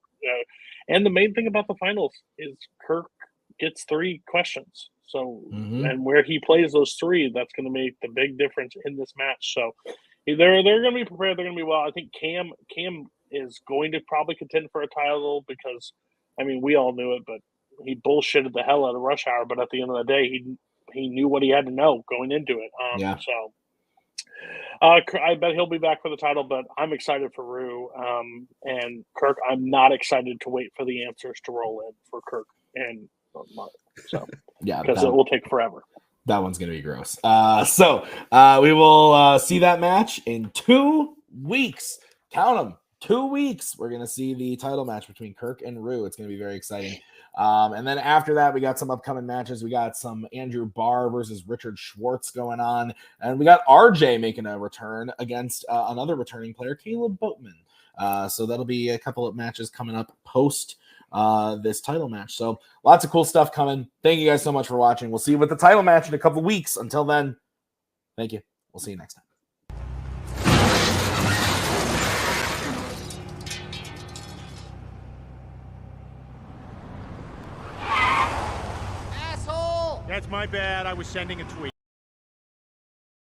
And the main thing about the finals is Kirk gets 3 questions. So, and where he plays those 3, that's going to make the big difference in this match. So, they're going to be prepared. They're going to be well. I think Cam is going to probably contend for a title because, I mean, we all knew it, but he bullshitted the hell out of Rush Hour. But at the end of the day, he knew what he had to know going into it. So. I bet he'll be back for the title, but I'm excited for Rue and Kirk. I'm not excited to wait for the answers to roll in for Kirk and Mark. So yeah, because it will take forever. That one's gonna be gross. So we will see that match in 2 weeks. Count them. 2 weeks. We're gonna see the title match between Kirk and Rue. It's gonna be very exciting. And then after that, we got some upcoming matches. We got some Andrew Barr versus Richard Schwartz going on. And we got RJ making a return against another returning player, Caleb Boatman. So that'll be a couple of matches coming up post this title match. So lots of cool stuff coming. Thank you guys so much for watching. We'll see you with the title match in a couple of weeks. Until then, thank you. We'll see you next time. That's my bad. I was sending a tweet.